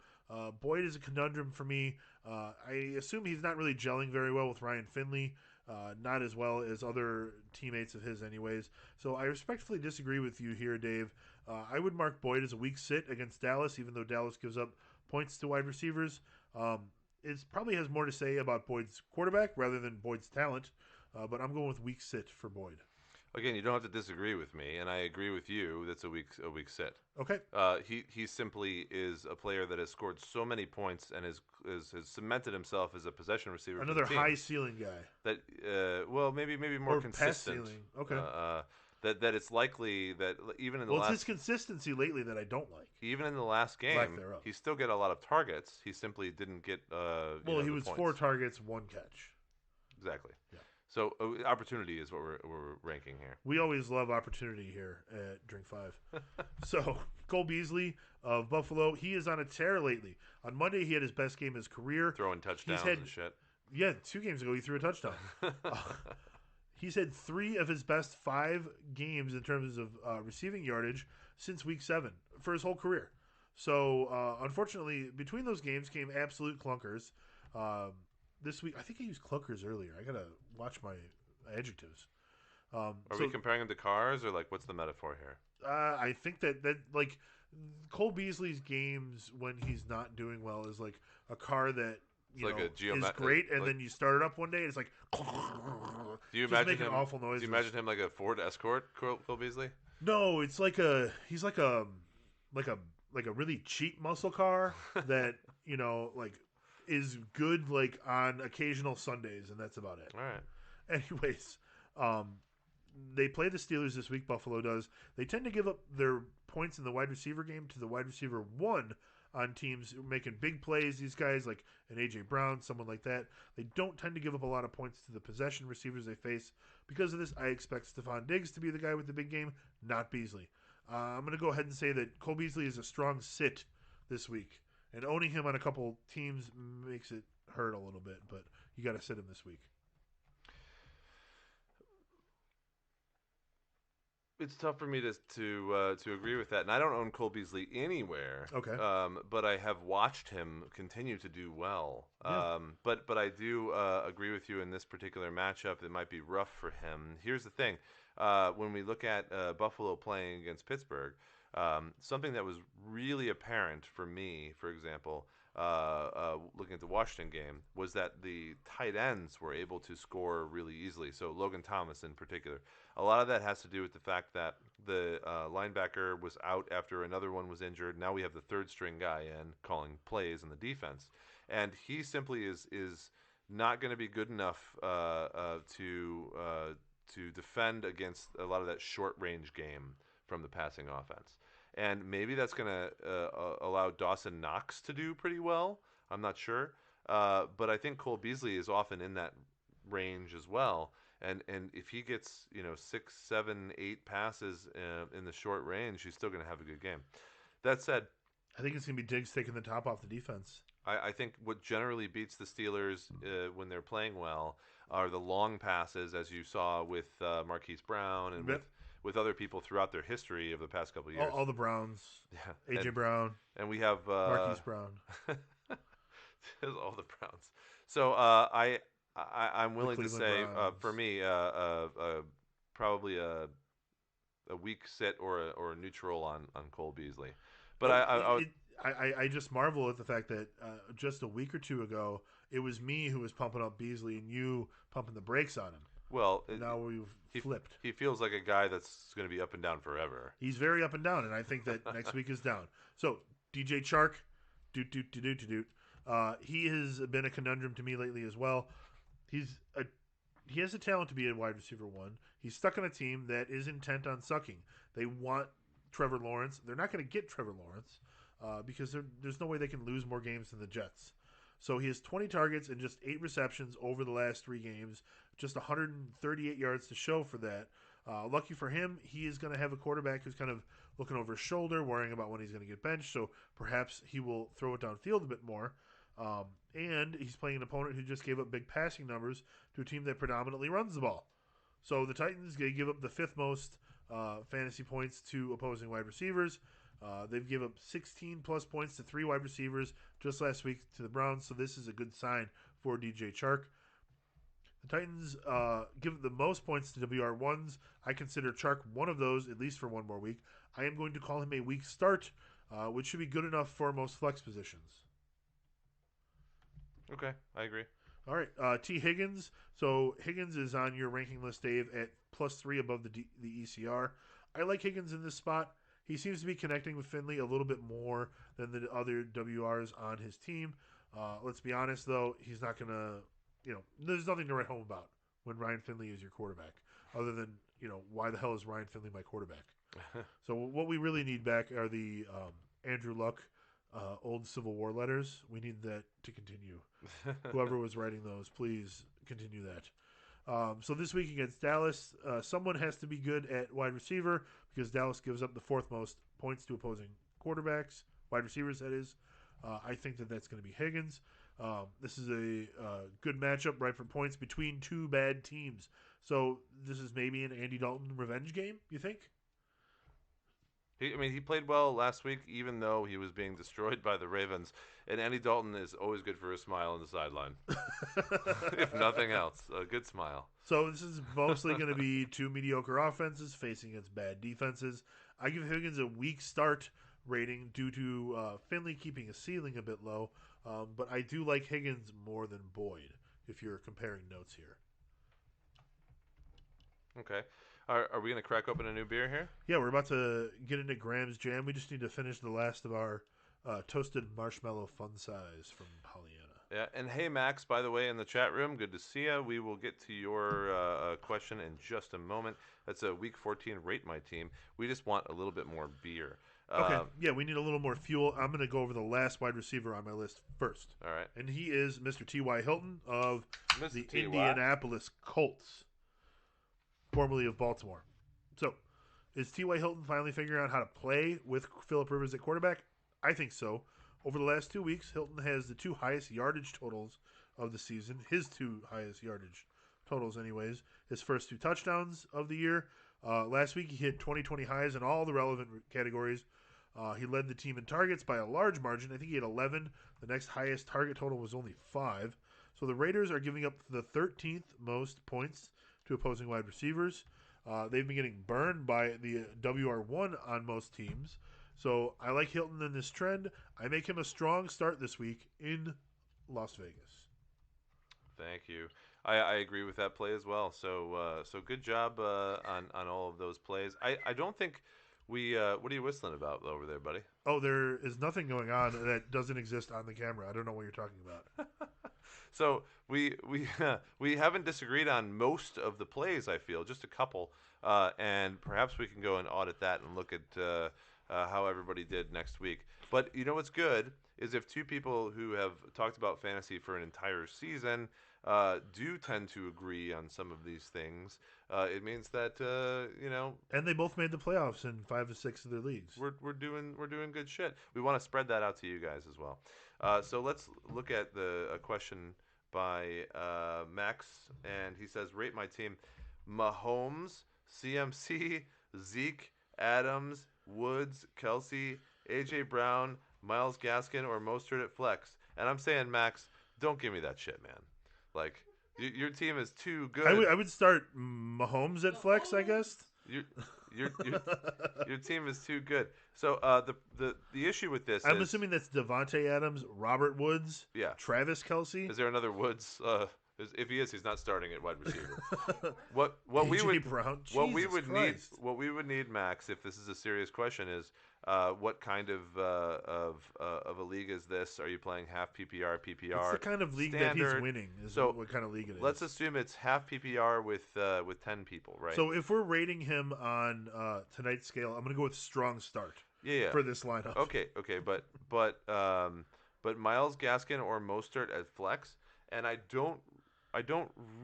Boyd is a conundrum for me. I assume he's not really gelling very well with Ryan Finley. Not as well as other teammates of his anyways. So I respectfully disagree with you here, Dave. I would mark Boyd as a weak sit against Dallas, even though Dallas gives up points to wide receivers. It probably has more to say about Boyd's quarterback rather than Boyd's talent, but I'm going with weak sit for Boyd. Again, you don't have to disagree with me, and I agree with you. That's a weak sit. Okay. He simply is a player that has scored so many points and has cemented himself as a possession receiver for the Another high team. ceiling guy. That well, maybe more Or past consistent. ceiling. Uh, Okay. uh, that it's likely that Well, it's his consistency lately that I don't like. even in the last Lack game, thereof. he still get a lot of targets. He simply didn't get Well, he the was 4 points. targets, 1 catch. Exactly. Yeah. So opportunity is what we're ranking here. We always love opportunity here at Drink Five. So, Cole Beasley of Buffalo, he is on a tear lately. On Monday, he had his best game of his career. Throwing He's touchdowns had, and shit. yeah, 2 games ago, he threw a touchdown. He's had 3 of his best 5 games in terms of receiving yardage since week 7 for his whole career. So, unfortunately, between those games came absolute clunkers. This week, I think I used clunkers earlier. I got to watch my adjectives. Are we comparing him to cars, or like what's the metaphor here? I think that like Cole Beasley's games when he's not doing well is like a car that It's like a is great, and then you start it up one day, and it's like do you just imagine making him? awful noises. Do you imagine him like a Ford Escort, Cole Beasley? No, it's like he's like a really cheap muscle car that like is good like on occasional Sundays, and that's about it. All right. Anyways, they play the Steelers this week. Buffalo does. They tend to give up their points in the wide receiver game to the wide receiver 1 on teams making big plays. These guys like an A.J. Brown, someone like that, they don't tend to give up a lot of points to the possession receivers they face. Because of this, I expect Stephon Diggs to be the guy with the big game, not Beasley. I'm going to go ahead and say that Cole Beasley is a strong sit this week. And owning him on a couple teams makes it hurt a little bit, but you got to sit him this week. It's tough for me to agree with that, and I don't own Cole Beasley anywhere. Okay. But I have watched him continue to do well. Yeah. But I do agree with you in this particular matchup. It might be rough for him. Here's the thing: when we look at Buffalo playing against Pittsburgh, something that was really apparent for me, for example, looking at the Washington game, was that the tight ends were able to score really easily. So Logan Thomas in particular. A lot of that has to do with the fact that the linebacker was out after another one was injured. Now we have the third string guy in calling plays in the defense, and he simply is not going to be good enough to defend against a lot of that short range game from the passing offense. And maybe that's going to allow Dawson Knox to do pretty well. I'm not sure, but I think Cole Beasley is often in that range as well. And if he gets 6, 7, 8 passes in the short range, he's still going to have a good game. That said, I think it's going to be Diggs taking the top off the defense. I think what generally beats the Steelers when they're playing well are the long passes, as you saw with Marquise Brown and with other people throughout their history of the past couple of years. All the Browns. Yeah. A.J. Brown. And we have Marquise Brown. all the Browns. So I'm willing to say for me probably a weak sit or a neutral on Cole Beasley. But I just marvel at the fact that just a week or two ago it was me who was pumping up Beasley and you pumping the brakes on him. Well, now we've flipped. He feels like a guy that's going to be up and down forever. He's very up and down, and I think that next week is down. So DJ Chark, doot. He has been a conundrum to me lately as well. He has the talent to be a wide receiver 1. He's stuck on a team that is intent on sucking. They want Trevor Lawrence. They're not going to get Trevor Lawrence because there's no way they can lose more games than the Jets. So he has 20 targets and just 8 receptions over the last 3 games, just 138 yards to show for that. Lucky for him, he is going to have a quarterback who's kind of looking over his shoulder, worrying about when he's going to get benched, so perhaps he will throw it downfield a bit more. And he's playing an opponent who just gave up big passing numbers to a team that predominantly runs the ball. So the Titans, they give up the 5th most fantasy points to opposing wide receivers. They've given up 16-plus points to 3 wide receivers just last week to the Browns, so this is a good sign for DJ Chark. The Titans give the most points to WR1s. I consider Chark one of those, at least for one more week. I am going to call him a weak start, which should be good enough for most flex positions. Okay, I agree. All right, T. Higgins. So Higgins is on your ranking list, Dave, at +3 above the ECR. I like Higgins in this spot. He seems to be connecting with Finley a little bit more than the other WRs on his team. Let's be honest, though, he's not going to, there's nothing to write home about when Ryan Finley is your quarterback, other than, why the hell is Ryan Finley my quarterback? So what we really need back are the Andrew Luck old Civil War letters. We need that to continue. Whoever was writing those, please continue that. So this week against Dallas, someone has to be good at wide receiver because Dallas gives up the fourth most points to opposing quarterbacks, wide receivers, that is. I think that's going to be Higgins. This is a good matchup, right, for points between two bad teams. So this is maybe an Andy Dalton revenge game, you think? He played well last week, even though he was being destroyed by the Ravens. And Andy Dalton is always good for a smile on the sideline, if nothing else, a good smile. So this is mostly going to be two mediocre offenses facing against bad defenses. I give Higgins a weak start rating due to Finley keeping his ceiling a bit low, but I do like Higgins more than Boyd if you're comparing notes here. Okay. Are we going to crack open a new beer here? Yeah, we're about to get into Graham's Jam. We just need to finish the last of our toasted marshmallow fun size from Pollyanna. Yeah, and hey, Max, by the way, in the chat room, good to see you. We will get to your question in just a moment. That's a Week 14 Rate My Team. We just want a little bit more beer. Okay, yeah, we need a little more fuel. I'm going to go over the last wide receiver on my list first. All right. And he is Mr. T.Y. Hilton of Mr. the T.Y. Indianapolis Colts, formerly of Baltimore. So, is T.Y. Hilton finally figuring out how to play with Phillip Rivers at quarterback? I think so. Over the last 2 weeks, Hilton has the two highest yardage totals of the season. His two highest yardage totals, anyways. His first two touchdowns of the year. Last week, he hit 2020 highs in all the relevant categories. He led the team in targets by a large margin. I think he had 11. The next highest target total was only 5. So the Raiders are giving up the 13th most points to opposing wide receivers. They've been getting burned by the WR1 on most teams. So I like Hilton in this trend. I make him a strong start this week in Las Vegas. Thank you. I agree with that play as well. So good job on all of those plays. I don't think we what are you whistling about over there, buddy? Oh, there is nothing going on that doesn't exist on the camera. I don't know what you're talking about. So we haven't disagreed on most of the plays. I feel just a couple, and perhaps we can go and audit that and look at how everybody did next week. But you know what's good is if two people who have talked about fantasy for an entire season do tend to agree on some of these things, it means that And they both made the playoffs in 5 of 6 of their leagues. we're doing good shit. We want to spread that out to you guys as well. So let's look at a question by Max, and he says, rate my team: Mahomes, CMC, Zeke, Adams, Woods, Kelsey, AJ Brown, Myles Gaskin, or Mostert at flex. And I'm saying, Max, don't give me that shit, man. Like, your team is too good. I would start Mahomes at flex, I guess. Your team is too good. So the issue with this I'm is, assuming that's Devontae Adams, Robert Woods, yeah, Travis Kelce. Is there another Woods? If he is, he's not starting at wide receiver. What we would Brown? what we Jesus would Christ. need what we would need, Max, if this is a serious question, is what kind of a league is this? Are you playing half PPR, PPR? It's the kind of league standard? that he's winning. So what kind of league it is. Let's assume it's half PPR with 10 people, right? So if we're rating him on tonight's scale, I'm going to go with strong start. Yeah. For this lineup. Okay, but Myles Gaskin or Mostert at flex, and I don't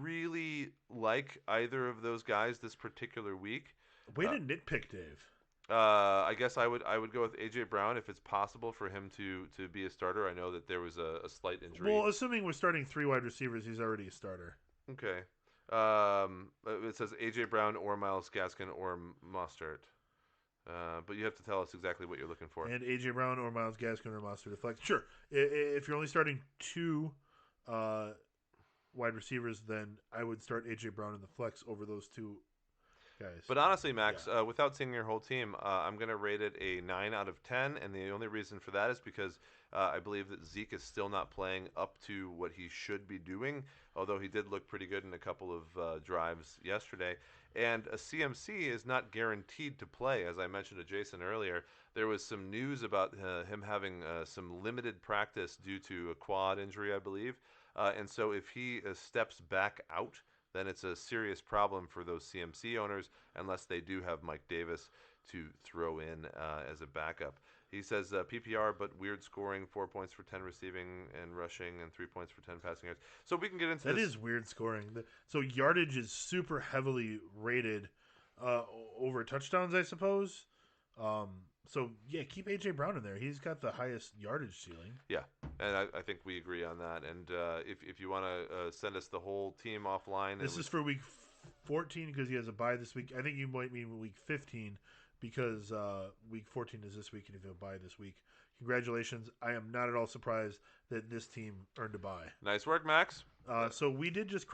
really like either of those guys this particular week. Way to nitpick, Dave. I guess I would go with AJ Brown if it's possible for him to be a starter. I know that there was a slight injury. Well, assuming we're starting 3 wide receivers, he's already a starter. Okay. It says AJ Brown or Myles Gaskin or Mostert. But you have to tell us exactly what you're looking for. And AJ Brown or Myles Gaskin or Mostert to flex. Sure. If you're only starting 2 wide receivers, then I would start AJ Brown in the flex over those 2 guys. But honestly, Max, Yeah. without seeing your whole team, I'm going to rate it a 9 out of 10. And the only reason for that is because I believe that Zeke is still not playing up to what he should be doing, although he did look pretty good in a couple of drives yesterday. And a CMC is not guaranteed to play. As I mentioned to Jason earlier, there was some news about him having some limited practice due to a quad injury, I believe. And so if he steps back out, then it's a serious problem for those CMC owners unless they do have Mike Davis to throw in as a backup. He says PPR, but weird scoring, 4 points for 10 receiving and rushing, and 3 points for 10 passing yards. So we can get into That this. is weird scoring. So yardage is super heavily rated uh, over touchdowns, I suppose. Um, so yeah, keep AJ Brown in there. He's got the highest yardage ceiling. Yeah, and I think we agree on that. And if you want to send us the whole team offline, This is for week 14 because he has a bye this week. I think you might mean week 15 because week 14 is this week and if you have a bye this week. Congratulations. I am not at all surprised that this team earned a bye. Nice work, Max. So we did just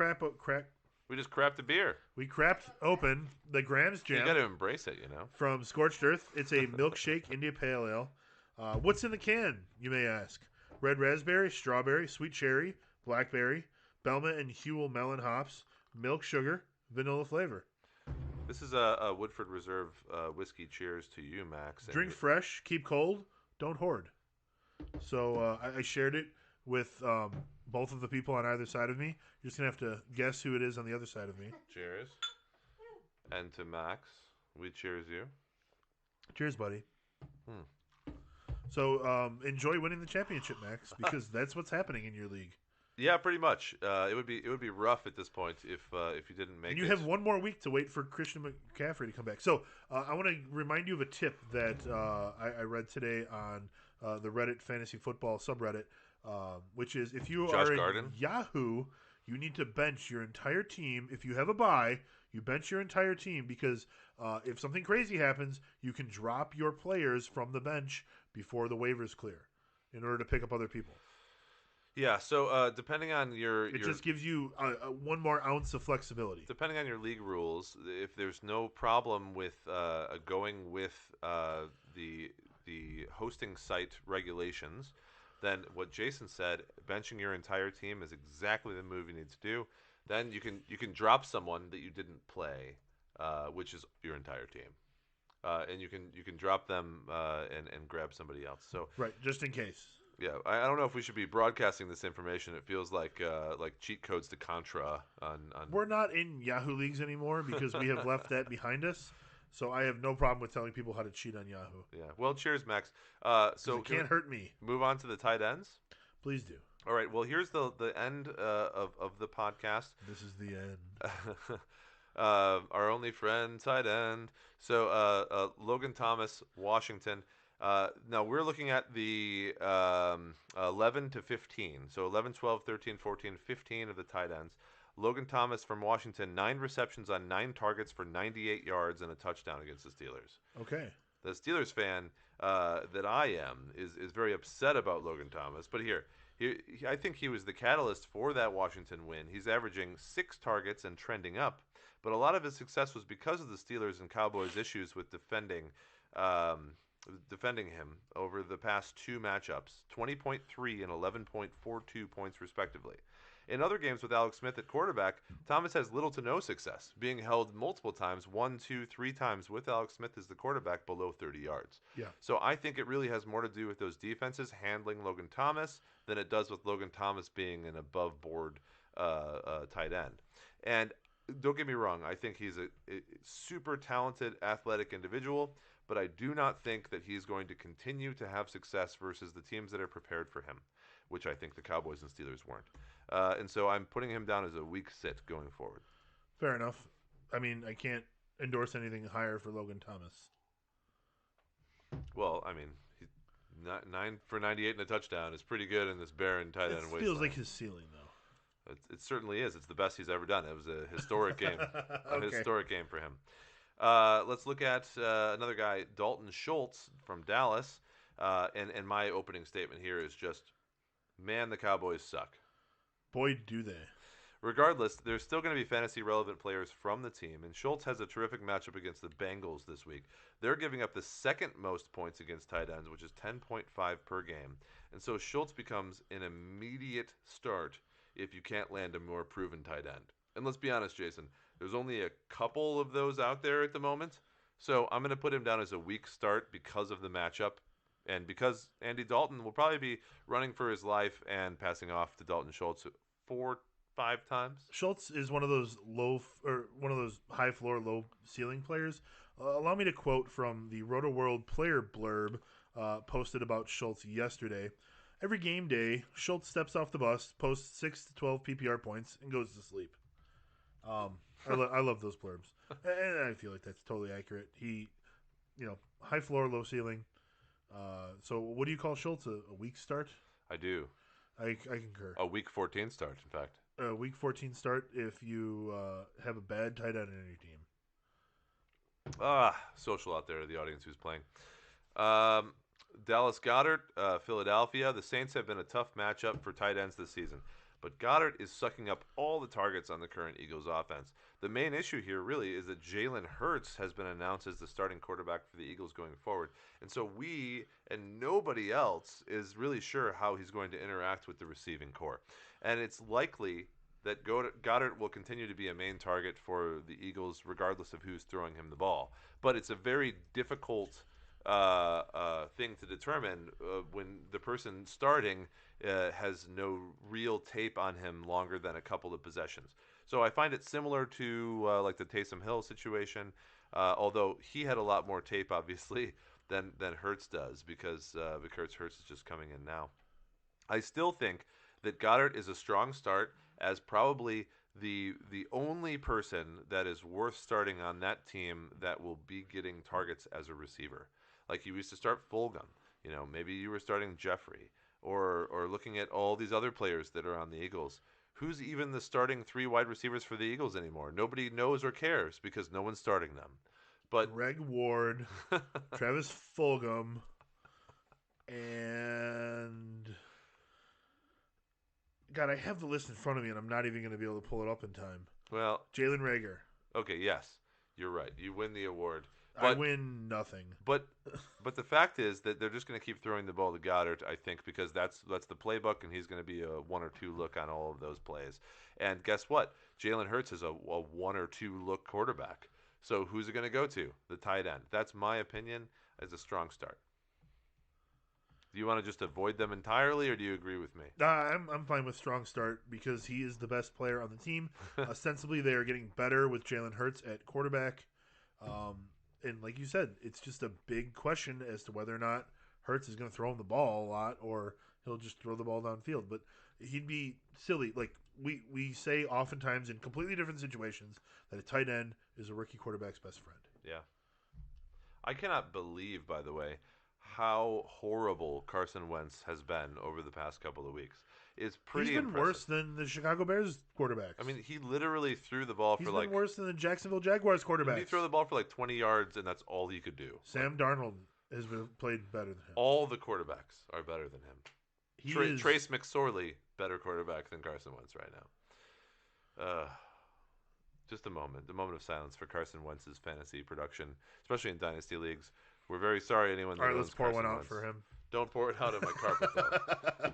We just crapped a beer. we crapped open the Graham's You Jam got to embrace it, you know. from Scorched Earth. It's a milkshake India Pale Ale. What's in the can, you may ask? Red raspberry, strawberry, sweet cherry, blackberry, Belma and Huel melon hops, milk sugar, vanilla flavor. This is a Woodford Reserve whiskey. Cheers to you, Max. And Drink fresh, keep cold, don't hoard. So I shared it with both of the people on either side of me. You're just going to have to guess who it is on the other side of me. cheers. And to Max, we cheers you. Cheers, buddy. Hmm. So enjoy winning the championship, Max, because that's what's happening in your league. Yeah, pretty much. It would be rough at this point if you didn't make And you it. have one more week to wait for Christian McCaffrey to come back. So I want to remind you of a tip that I read today on the Reddit Fantasy Football subreddit, which is if you Josh are in Garden? Yahoo, you need to bench your entire team. If you have a bye, you bench your entire team because if something crazy happens, you can drop your players from the bench before the waivers clear in order to pick up other people. Yeah, so depending on It just gives you one more ounce of flexibility. depending on your league rules, if there's no problem with going with the hosting site regulations, then what Jason said, benching your entire team is exactly the move you need to do. Then you can drop someone that you didn't play, which is your entire team, and you can drop them and grab somebody else. So Right, just in case. yeah, I don't know if we should be broadcasting this information. It feels like cheat codes to Contra on. We're not in Yahoo leagues anymore because we have left that behind us. So I have no problem with telling people how to cheat on Yahoo. Yeah. Well, cheers, Max. So It can't hurt me. move on to the tight ends. Please do. All right. Well, here's the end of the podcast. This is the end. Our only friend, tight end. So Logan Thomas, Washington. Now we're looking at the 11 to 15. So 11, 12, 13, 14, 15 of the tight ends. Logan Thomas from Washington, 9 receptions on 9 targets for 98 yards and a touchdown against the Steelers. Okay. The Steelers fan that I am is very upset about Logan Thomas. But I think he was the catalyst for that Washington win. He's averaging 6 targets and trending up. But a lot of his success was because of the Steelers and Cowboys' issues with defending him over the past 2 matchups, 20.3 and 11.42 points respectively. In other games with Alex Smith at quarterback, Thomas has little to no success, being held multiple times, 1, 2, 3 times with Alex Smith as the quarterback below 30 yards. Yeah. So I think it really has more to do with those defenses handling Logan Thomas than it does with Logan Thomas being an above-board tight end. And don't get me wrong, I think he's a super talented, athletic individual, but I do not think that he's going to continue to have success versus the teams that are prepared for him, which I think the Cowboys and Steelers weren't. And so I'm putting him down as a weak sit going forward. Fair enough. I mean, I can't endorse anything higher for Logan Thomas. Well, I mean, 9 for 98 and a touchdown is pretty good in this barren tight end wasteland. It feels like his ceiling, though. It certainly is. It's the best he's ever done. It was a historic game. Okay. A historic game for him. Let's look at another guy, Dalton Schultz from Dallas. And my opening statement here is just, man, the Cowboys suck. Boy, do they. Regardless, there's still going to be fantasy relevant players from the team, and Schultz has a terrific matchup against the Bengals this week. They're giving up the second most points against tight ends, which is 10.5 per game. And so Schultz becomes an immediate start if you can't land a more proven tight end. And let's be honest, Jason, there's only a couple of those out there at the moment. So I'm going to put him down as a weak start because of the matchup and because Andy Dalton will probably be running for his life and passing off to Dalton Schultz 4-5 times. Schultz is one of those one of those high floor, low ceiling players. Allow me to quote from the Roto World player blurb posted about Schultz yesterday. Every game day, Schultz steps off the bus, posts 6 to 12 PPR points, and goes to sleep. I love those blurbs, and I feel like that's totally accurate. He, high floor, low ceiling. So what do you call Schultz? A weak start? I do. I concur. A week 14 start, in fact. A week 14 start if you have a bad tight end in your team. Social out there, the audience who's playing. Dallas Goedert, Philadelphia. The Saints have been a tough matchup for tight ends this season, but Goddard is sucking up all the targets on the current Eagles offense. The main issue here really is that Jalen Hurts has been announced as the starting quarterback for the Eagles going forward. And so we and nobody else is really sure how he's going to interact with the receiving core. And it's likely that Goddard will continue to be a main target for the Eagles regardless of who's throwing him the ball. But it's a very difficult thing to determine when the person starting has no real tape on him longer than a couple of possessions. So I find it similar to like the Taysom Hill situation, although he had a lot more tape, obviously, than Hurts does because Hurts is just coming in now. I still think that Goddard is a strong start as probably the only person that is worth starting on that team that will be getting targets as a receiver. Like you used to start Fulgham, maybe you were starting Jeffrey, or looking at all these other players that are on the Eagles. Who's even the starting 3 wide receivers for the Eagles anymore? Nobody knows or cares because no one's starting them. But Greg Ward, Travis Fulgham, and God, I have the list in front of me, and I'm not even going to be able to pull it up in time. Well, Jalen Reagor. Okay, yes, you're right. You win the award. I win nothing. But the fact is that they're just going to keep throwing the ball to Goddard, I think, because that's the playbook, and he's going to be a 1 or 2 look on all of those plays. And guess what? Jalen Hurts is a 1 or 2 look quarterback. So who's it going to go to? The tight end. That's my opinion as a strong start. Do you want to just avoid them entirely, or do you agree with me? I'm fine with strong start because he is the best player on the team. Ostensibly, they are getting better with Jalen Hurts at quarterback. And like you said, it's just a big question as to whether or not Hurts is going to throw him the ball a lot or he'll just throw the ball downfield. But he'd be silly. Like we say oftentimes in completely different situations that a tight end is a rookie quarterback's best friend. Yeah. I cannot believe, by the way, how horrible Carson Wentz has been over the past couple of weeks. It's pretty He's been impressive. worse than the Chicago Bears quarterbacks. I mean, he literally threw the ball He's for been worse than the Jacksonville Jaguars quarterbacks. He threw the ball for like 20 yards, and that's all he could do. Sam Darnold has played better than him. All the quarterbacks are better than him. Trace McSorley, better quarterback than Carson Wentz right now. Just a moment of silence for Carson Wentz's fantasy production, especially in dynasty leagues. We're very sorry, anyone that All right, let's pour Carson one out Wentz. for him. Don't pour it out on my carpet, though.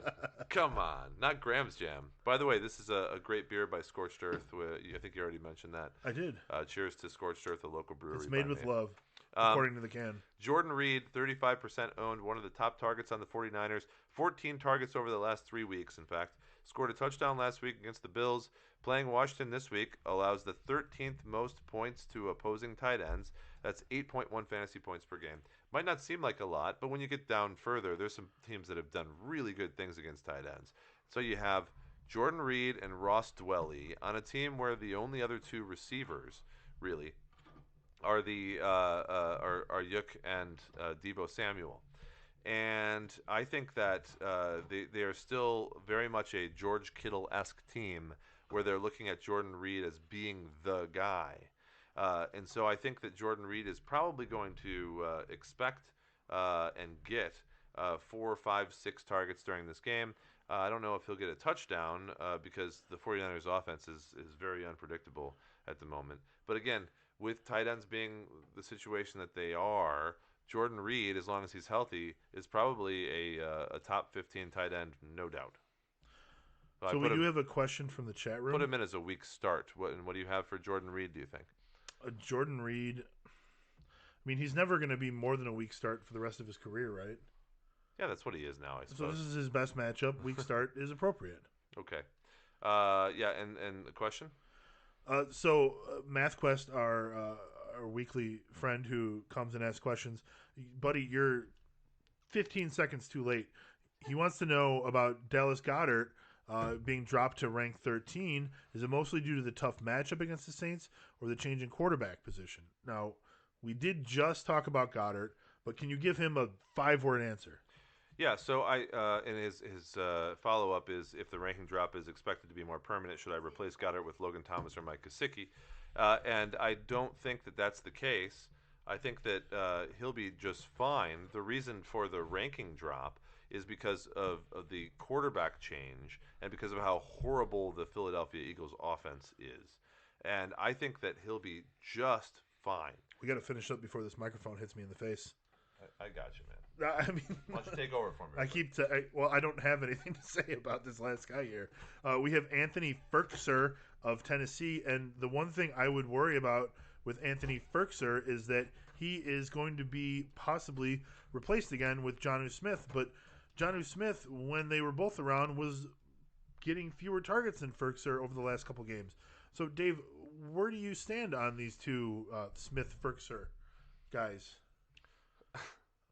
Come on, not Graham's Jam. By the way, this is a great beer by Scorched Earth. I think you already mentioned that. I did. Cheers to Scorched Earth, a local brewery. It's made with love, according to the can. Jordan Reed, 35% owned, one of the top targets on the 49ers. 14 targets over the last 3 weeks, in fact. Scored a touchdown last week against the Bills. Playing Washington this week allows the 13th most points to opposing tight ends. That's 8.1 fantasy points per game. Might not seem like a lot, but when you get down further, there's some teams that have done really good things against tight ends. So you have Jordan Reed and Ross Dwelly on a team where the only other 2 receivers, really, are Ayuk and Deebo Samuel. And I think that they are still very much a George Kittle-esque team where they're looking at Jordan Reed as being the guy. And so I think that Jordan Reed is probably going to expect and get 4, 5, 6 targets during this game. I don't know if he'll get a touchdown because the 49ers offense is very unpredictable at the moment. But again, with tight ends being the situation that they are, Jordan Reed, as long as he's healthy, is probably a top 15 tight end, no doubt. So we do have a question from the chat room. Put him in as a weak start. What do you have for Jordan Reed, do you think? Jordan Reed, I mean, he's never going to be more than a weak start for the rest of his career, right? Yeah, that's what he is now, I suppose. So this is his best matchup. Weak start is appropriate. Okay. Yeah, and the question? MathQuest, our weekly friend who comes and asks questions, buddy, you're 15 seconds too late. He wants to know about Dallas Goedert being dropped to rank 13. Is it mostly due to the tough matchup against the Saints or the change in quarterback position? Now, we did just talk about Goedert, but can you give him a 5-word answer? Yeah, so and his follow up is, if the ranking drop is expected to be more permanent, should I replace Goddard with Logan Thomas or Mike Gesicki? And I don't think that that's the case. I think that he'll be just fine. The reason for the ranking drop is because of the quarterback change and because of how horrible the Philadelphia Eagles offense is. And I think that he'll be just fine. We got to finish up before this microphone hits me in the face. I got you, man. I mean, why don't you take over for me? I don't have anything to say about this last guy here. We have Anthony Ferkser of Tennessee, and the one thing I would worry about with Anthony Ferkser is that he is going to be possibly replaced again with Jonnu Smith. But Jonnu Smith, when they were both around, was getting fewer targets than Ferkser over the last couple games. So, Dave, where do you stand on these two Smith-Ferkser guys?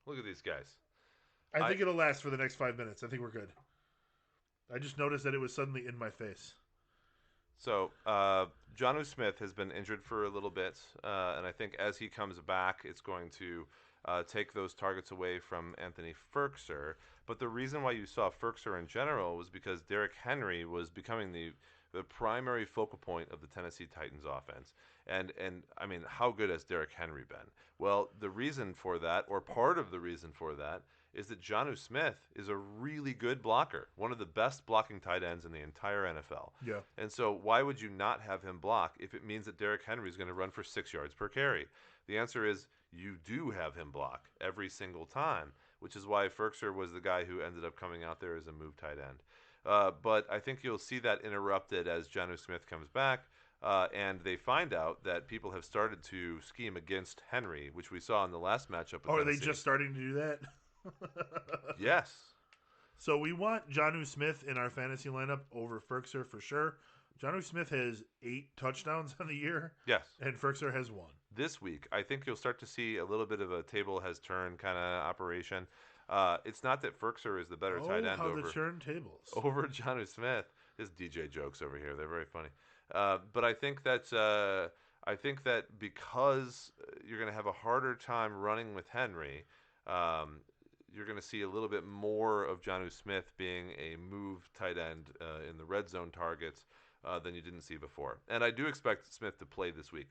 Look at these guys. I think it'll last for the next 5 minutes. I think we're good. I just noticed that it was suddenly in my face. So, Jonnu Smith has been injured for a little bit, and I think as he comes back, it's going to take those targets away from Anthony Ferkser. But the reason why you saw Ferkser in general was because Derrick Henry was becoming the primary focal point of the Tennessee Titans offense. And I mean, how good has Derrick Henry been? Well, the reason for that, or part of the reason for that, is that Jonnu Smith is a really good blocker, one of the best blocking tight ends in the entire NFL. Yeah. And so why would you not have him block if it means that Derrick Henry is going to run for 6 yards per carry? The answer is you do have him block every single time, which is why Ferkser was the guy who ended up coming out there as a move tight end. But I think you'll see that interrupted as Jonnu Smith comes back. And they find out that people have started to scheme against Henry, which we saw in the last matchup. Are they just starting to do that? Yes. So we want Jonnu Smith in our fantasy lineup over Ferkser for sure. Jonnu Smith has 8 touchdowns on the year. Yes. And Ferkser has 1. This week, I think you'll start to see a little bit of a table has turned kind of operation. It's not that Ferkser is the better tight end over the turntables over Jonnu Smith. His DJ jokes over here, they're very funny. But I think that because you're going to have a harder time running with Henry, you're going to see a little bit more of Jonnu Smith being a move tight end in the red zone targets than you didn't see before. And I do expect Smith to play this week.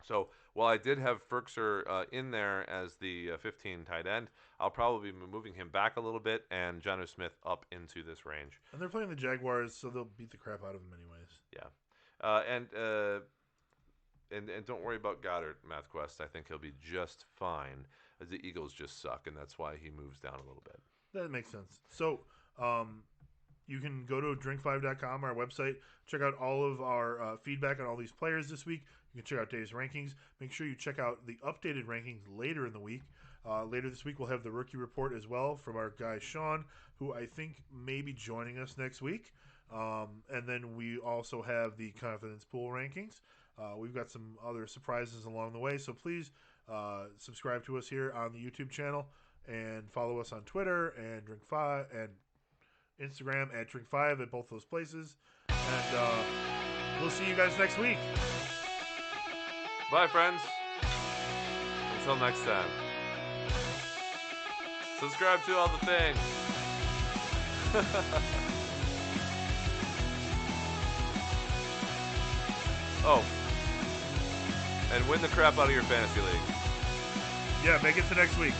So while I did have Ferkser in there as the 15 tight end, I'll probably be moving him back a little bit and Jonnu Smith up into this range. And they're playing the Jaguars, so they'll beat the crap out of them anyways. Yeah. And don't worry about Goddard, MathQuest. I think he'll be just fine. As the Eagles just suck, and that's why he moves down a little bit. That makes sense. So you can go to drinkfive.com, our website, check out all of our feedback on all these players this week. You can check out Dave's rankings. Make sure you check out the updated rankings later in the week. Later this week, we'll have the rookie report as well from our guy Sean, who I think may be joining us next week. And then we also have the confidence pool rankings. We've got some other surprises along the way, so please subscribe to us here on the YouTube channel and follow us on Twitter and drinkfive and Instagram at drinkfive at both those places. And we'll see you guys next week. Bye, friends. Until next time. Subscribe to all the things. Oh. And win the crap out of your fantasy league. Yeah, make it to next week.